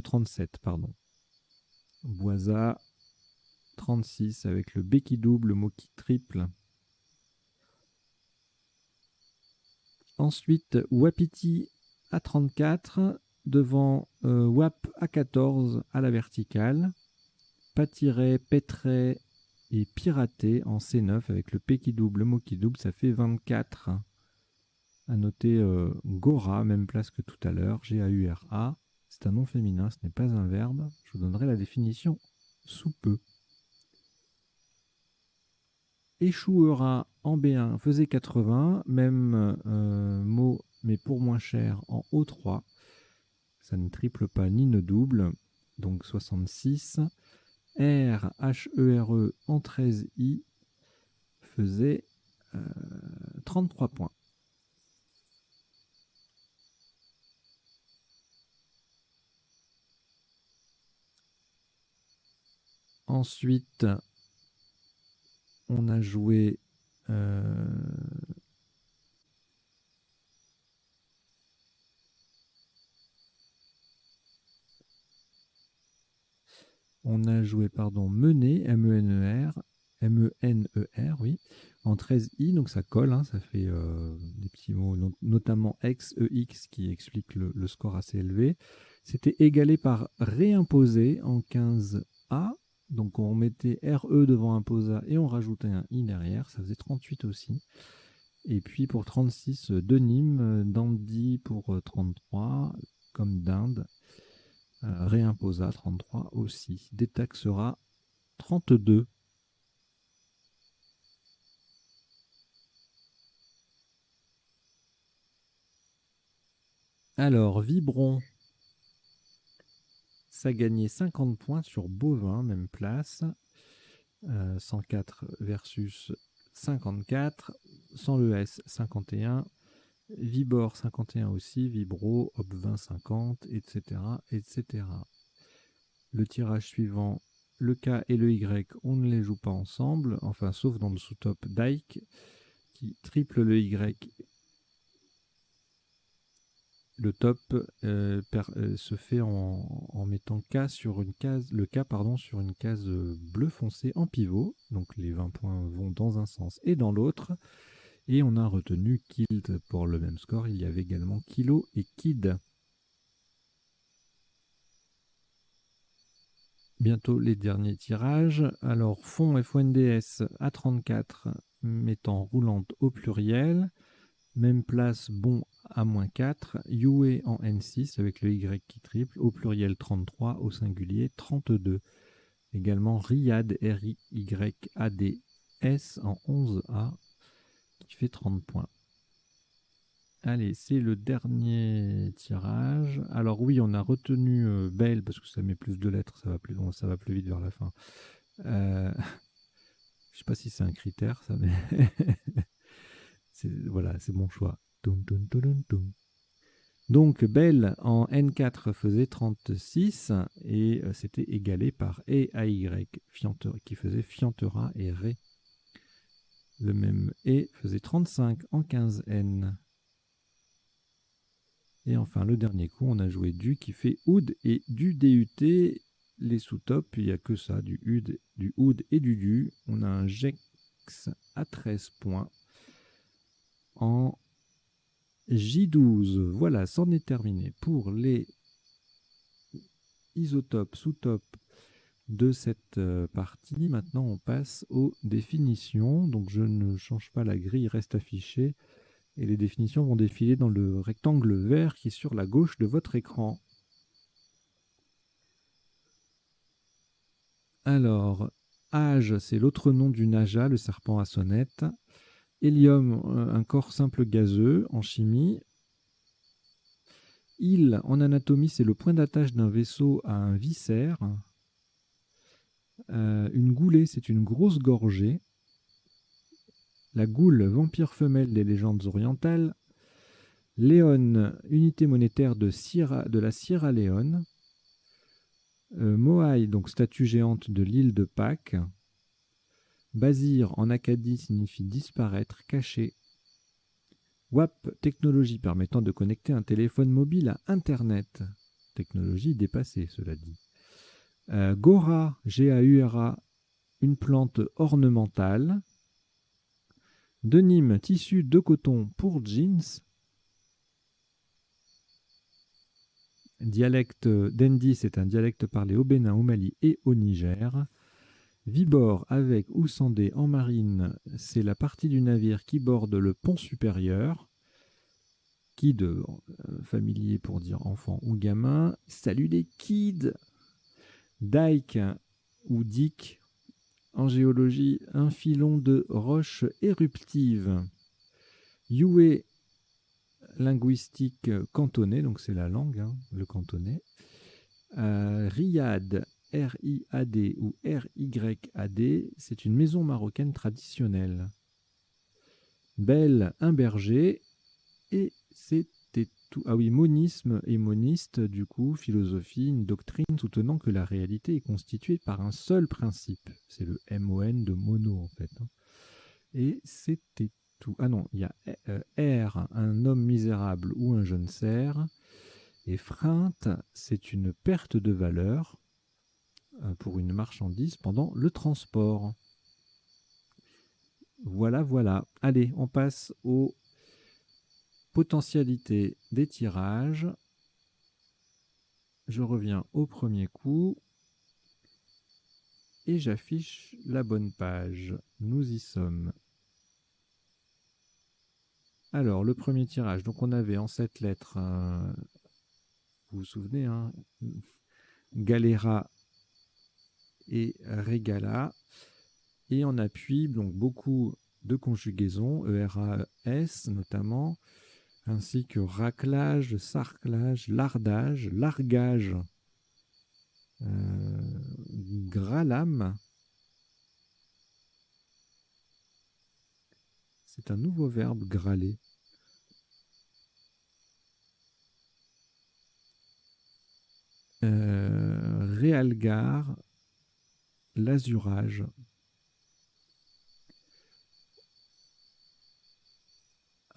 37, pardon. Boisa, 36 avec le B qui double, le mot qui triple. Ensuite, Wapiti à 34, devant Wap à 14 à la verticale. Patiret, Pétret et Piraté en C9 avec le P qui double, le mot qui double, ça fait 24. À noter Gora, même place que tout à l'heure, G-A-U-R-A. C'est un nom féminin, ce n'est pas un verbe. Je vous donnerai la définition sous peu. Échouera en B1 faisait 80, même mot, mais pour moins cher en O3. Ça ne triple pas ni ne double, donc 66. R, H-E-R-E en 13i faisait 33 points. Ensuite, on a joué Mener, M-E-N-E-R, M-E-N-E-R, oui, en 13i, donc ça colle, hein, ça fait des petits mots, notamment X, EX, qui explique le score assez élevé. C'était égalé par réimposé en 15a, donc on mettait RE devant imposa et on rajoutait un I derrière, ça faisait 38 aussi. Et puis pour 36, de Nîmes, Dandy pour 33, comme d'Inde. Réimposa 33 aussi. Détaxera 32. Alors, Vibron, ça gagnait 50 points sur Bovin, même place. 104 versus 54. Sans le S, 51. Vibor, 51 aussi. Vibro, Hop 20, 50, etc., etc. Le tirage suivant, le K et le Y, on ne les joue pas ensemble, enfin, sauf dans le sous-top Dyke, qui triple le Y le top se fait en mettant K sur une case, le K pardon, sur une case bleu foncé en pivot. Donc les 20 points vont dans un sens et dans l'autre. Et on a retenu Killed pour le même score. Il y avait également Kilo et Kid. Bientôt les derniers tirages. Alors fond FONDS à 34, mettant roulante au pluriel. Même place bon à -4. Yue en N6 avec le Y qui triple. Au pluriel 33, au singulier 32. Également Riyad, R-I-Y-A-D-S en 11A qui fait 30 points. Allez, c'est le dernier tirage. Alors oui, on a retenu Belle parce que ça met plus de lettres, ça va plus long, ça va plus vite vers la fin. Je sais pas si c'est un critère, ça, mais voilà, c'est mon choix. Donc Belle en N4 faisait 36 et c'était égalé par E-A-Y qui faisait Fiantera et Ré. Le même E faisait 35 en 15N. Et enfin, le dernier coup, on a joué du qui fait Oud et du DUT. Les sous-tops, il n'y a que ça, du Oud et du du. On a un Gex à 13 points en J12. Voilà, c'en est terminé pour les isotopes, sous-topes de cette partie. Maintenant, on passe aux définitions. Donc, je ne change pas la grille, reste affichée. Et les définitions vont défiler dans le rectangle vert qui est sur la gauche de votre écran. Alors, Age, c'est l'autre nom du Naja, le serpent à sonnette. Hélium, un corps simple gazeux en chimie. Il, en anatomie, c'est le point d'attache d'un vaisseau à un viscère. Une goulée, c'est une grosse gorgée. La goule, vampire femelle des légendes orientales. Léon, unité monétaire de la Sierra Leone. Moai, donc statue géante de l'île de Pâques. Basir, en Acadie, signifie disparaître, cacher. WAP, technologie permettant de connecter un téléphone mobile à Internet. Technologie dépassée, cela dit. Gora, G-A-U-R-A, une plante ornementale. Denim, tissu de coton pour jeans. Dialecte d'Endi, c'est un dialecte parlé au Bénin, au Mali et au Niger. Vibord, avec ou sandé en marine, c'est la partie du navire qui borde le pont supérieur. Kid, familier pour dire enfant ou gamin. Salut les kids. Dike ou dick, en géologie, un filon de roche éruptive. Yue, linguistique cantonais, donc c'est la langue, hein, le cantonais. Riyad, R-I-A-D ou R-Y-A-D, c'est une maison marocaine traditionnelle. Belle, un berger. Et c'était tout. Ah oui, monisme et moniste, du coup, philosophie, une doctrine soutenant que la réalité est constituée par un seul principe. C'est le MON de mono, en fait. Et c'était tout. Ah non, il y a R, un homme misérable ou un jeune cerf. Et freinte, c'est une perte de valeur pour une marchandise pendant le transport. Voilà, voilà. Allez, on passe aux potentialités des tirages. Je reviens au premier coup et j'affiche la bonne page. Nous y sommes. Alors, le premier tirage, donc on avait en 7 lettres, vous vous souvenez, hein, Galera et Regala. Et en appui, donc beaucoup de conjugaisons, ERAS notamment, ainsi que raclage, sarclage, lardage, largage, gralam. C'est un nouveau verbe, graler. Réalgar, l'azurage.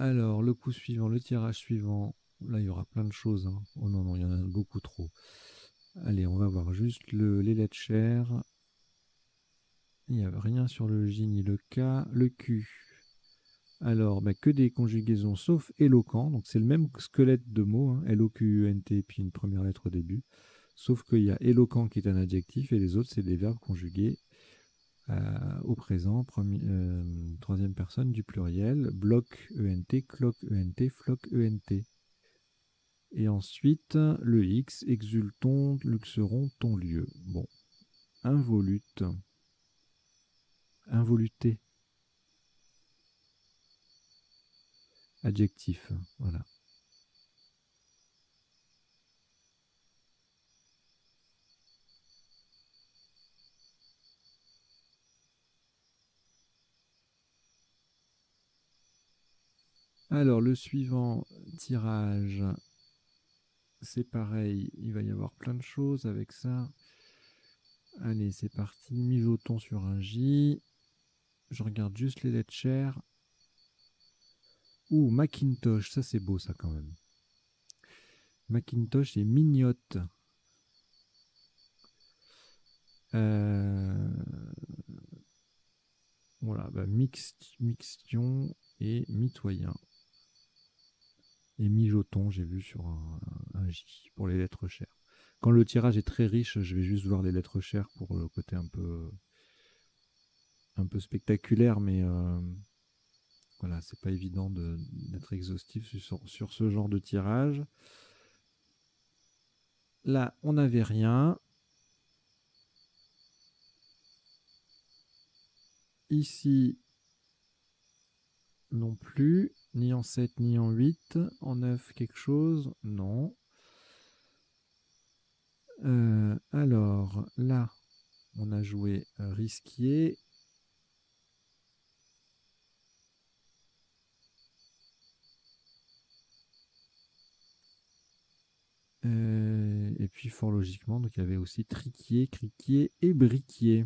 Alors, le coup suivant, le tirage suivant, Là, il y aura plein de choses, hein. Oh non, non, il y en a beaucoup trop. Allez, on va voir juste les lettres chères. Il n'y a rien sur le J ni le K. Le Q. Alors, bah, que des conjugaisons sauf éloquent. Donc, c'est le même squelette de mots, hein, L-O-Q-U-N-T, puis une première lettre au début. Sauf qu'il y a éloquent qui est un adjectif et les autres, c'est des verbes conjugués au présent, troisième personne du pluriel. Bloc ENT, cloque ENT, floc ENT. Et ensuite, le X, exulton, luxeron, ton lieu. Bon, involute, involuté, adjectif, voilà. Alors, le suivant, tirage, c'est pareil, il va y avoir plein de choses avec ça. Allez, c'est parti, mijoton sur un J. Je regarde juste les lettres chères. Ouh, Macintosh, ça c'est beau ça quand même. Macintosh et mignotte. Euh, Voilà, bah, mixtion et mitoyen. Et mijoton, j'ai vu sur un J pour les lettres chères. Quand le tirage est très riche, je vais juste voir les lettres chères pour le côté un peu spectaculaire, mais voilà, c'est pas évident d'être exhaustif sur ce genre de tirage. Là, on n'avait rien. Ici, non plus. Ni en 7, ni en 8. En 9, quelque chose. Non. Alors, là, on a joué risquier. Et puis, fort logiquement, donc il y avait aussi triquier, criquier et briquier.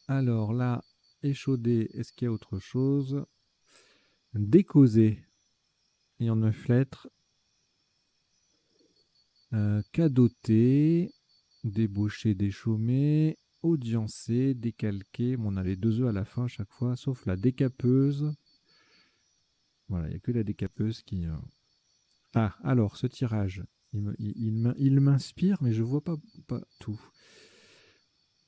Alors là, échaudé, est-ce qu'il y a autre chose? Décausé. Et en 9 lettres. Cadoté, débauché, déchaumé, audiencé, décalqué. Bon, on a les deux E à la fin à chaque fois, sauf la décapeuse. Voilà, il n'y a que la décapeuse qui... Ah, alors, ce tirage, il m'inspire, mais je vois pas tout.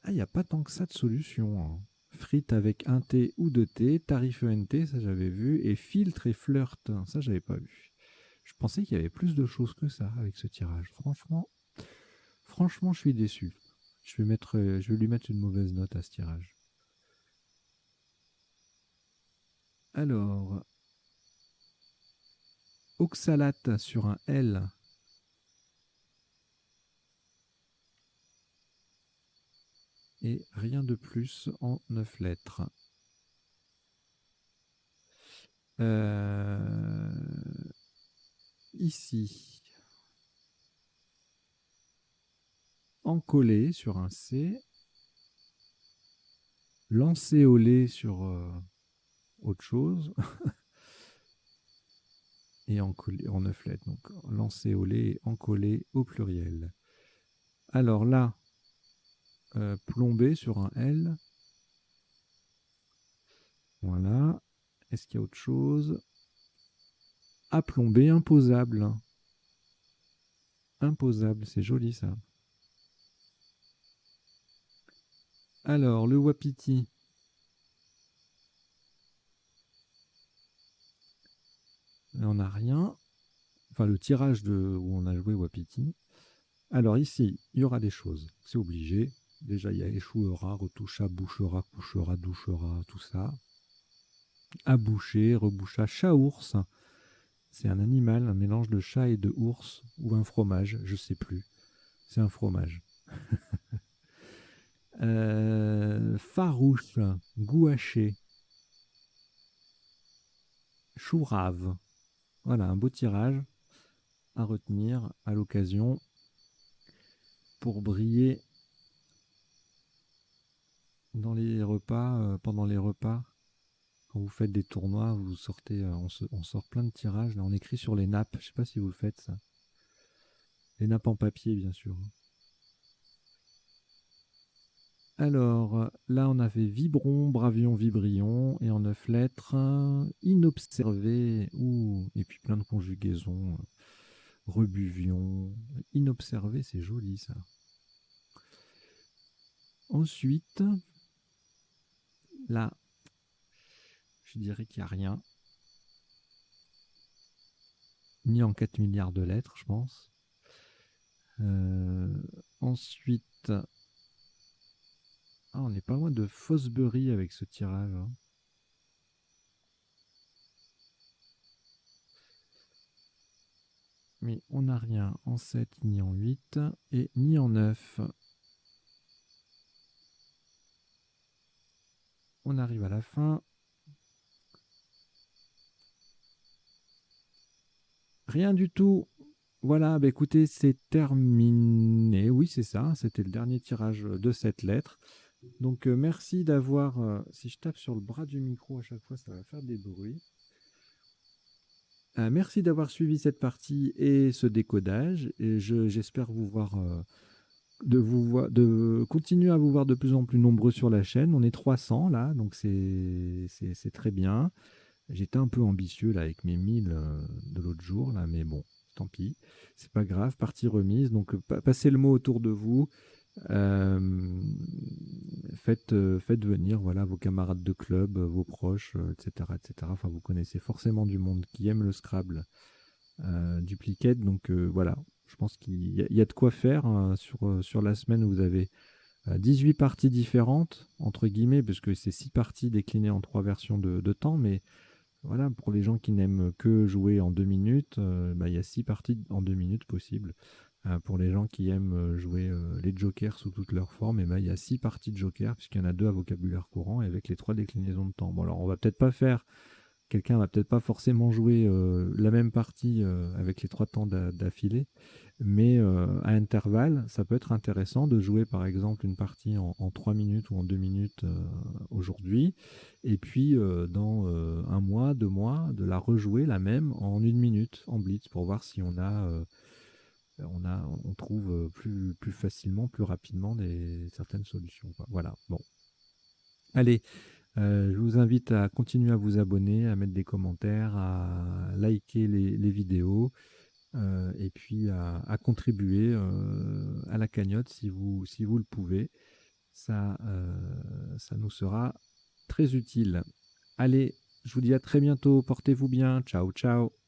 Ah, il n'y a pas tant que ça de solution, hein. Frites avec un T ou deux T, tarif ENT, ça j'avais vu, et filtre et flirt, ça j'avais pas vu. Je pensais qu'il y avait plus de choses que ça avec ce tirage. Franchement, je suis déçu. Je vais lui mettre une mauvaise note à ce tirage. Alors, oxalate sur un L. Et rien de plus en 9 lettres. Euh, Ici, encollé sur un C. Lancéolé sur autre chose. Et encollé en 9 lettres. Donc, lancéolé et encollé au pluriel. Alors là, plombé sur un L. Voilà. Est-ce qu'il y a autre chose? Aplombé, imposable. Imposable, c'est joli ça. Alors, le wapiti. On n'a rien. Enfin, le tirage où on a joué wapiti. Alors ici, il y aura des choses. C'est obligé. Déjà, il y a échouera, retoucha, bouchera, couchera, douchera, tout ça. Aboucher, reboucha, chat-ours. C'est un animal, un mélange de chat et de ours, ou un fromage, je sais plus. C'est un fromage. Farouche, gouaché, chourave. Voilà, un beau tirage à retenir à l'occasion pour briller dans les repas, pendant les repas. Quand vous faites des tournois, vous sortez, on sort plein de tirages. Là, on écrit sur les nappes. Je sais pas si vous le faites, ça. Les nappes en papier, bien sûr. Alors, là, on avait Vibron, Bravion, Vibrion, et en 9 lettres, Inobservé, ouh, et puis plein de conjugaisons, Rebuvion, Inobservé, c'est joli, ça. Ensuite, là, je dirais qu'il n'y a rien, ni en 4 milliards de lettres, je pense. Ensuite, on n'est pas loin de Fosbury avec ce tirage, hein. Mais on n'a rien en 7, ni en 8, et ni en 9. On arrive à la fin. Rien du tout. Voilà, bah écoutez, c'est terminé. Oui, c'est ça. C'était le dernier tirage de cette lettre. Donc, merci d'avoir... si je tape sur le bras du micro à chaque fois, ça va faire des bruits. Merci d'avoir suivi cette partie et ce décodage. Et j'espère vous voir, de continuer à vous voir de plus en plus nombreux sur la chaîne. On est 300 là, donc c'est très bien. J'étais un peu ambitieux là avec mes 1000 de l'autre jour là, mais bon, tant pis, c'est pas grave, partie remise. Donc passez le mot autour de vous, euh, faites venir voilà vos camarades de club, vos proches, etc., etc. Enfin, vous connaissez forcément du monde qui aime le Scrabble, Duplicate. Donc voilà, je pense qu'il y a de quoi faire sur la semaine. Vous avez 18 parties différentes entre guillemets, parce que c'est 6 parties déclinées en 3 versions de temps, mais voilà, pour les gens qui n'aiment que jouer en 2 minutes, bah, il y a 6 parties en 2 minutes possibles. Pour les gens qui aiment jouer les jokers sous toutes leurs formes, et ben, il y a 6 parties de jokers, puisqu'il y en a 2 à vocabulaire courant, et avec les 3 déclinaisons de temps. Bon, alors on va peut-être pas faire, quelqu'un va peut-être pas forcément jouer la même partie avec les 3 temps d'affilée, mais à intervalles, ça peut être intéressant de jouer par exemple une partie en 3 minutes ou en 2 minutes aujourd'hui, et puis dans 1 mois, 2 mois, de la rejouer la même en 1 minute en blitz pour voir si on trouve plus facilement, plus rapidement certaines solutions, quoi. Voilà, bon. Allez, je vous invite à continuer à vous abonner, à mettre des commentaires, à liker les vidéos. Et puis à contribuer à la cagnotte si vous le pouvez. Ça nous sera très utile. Allez, je vous dis à très bientôt. Portez-vous bien. Ciao, ciao.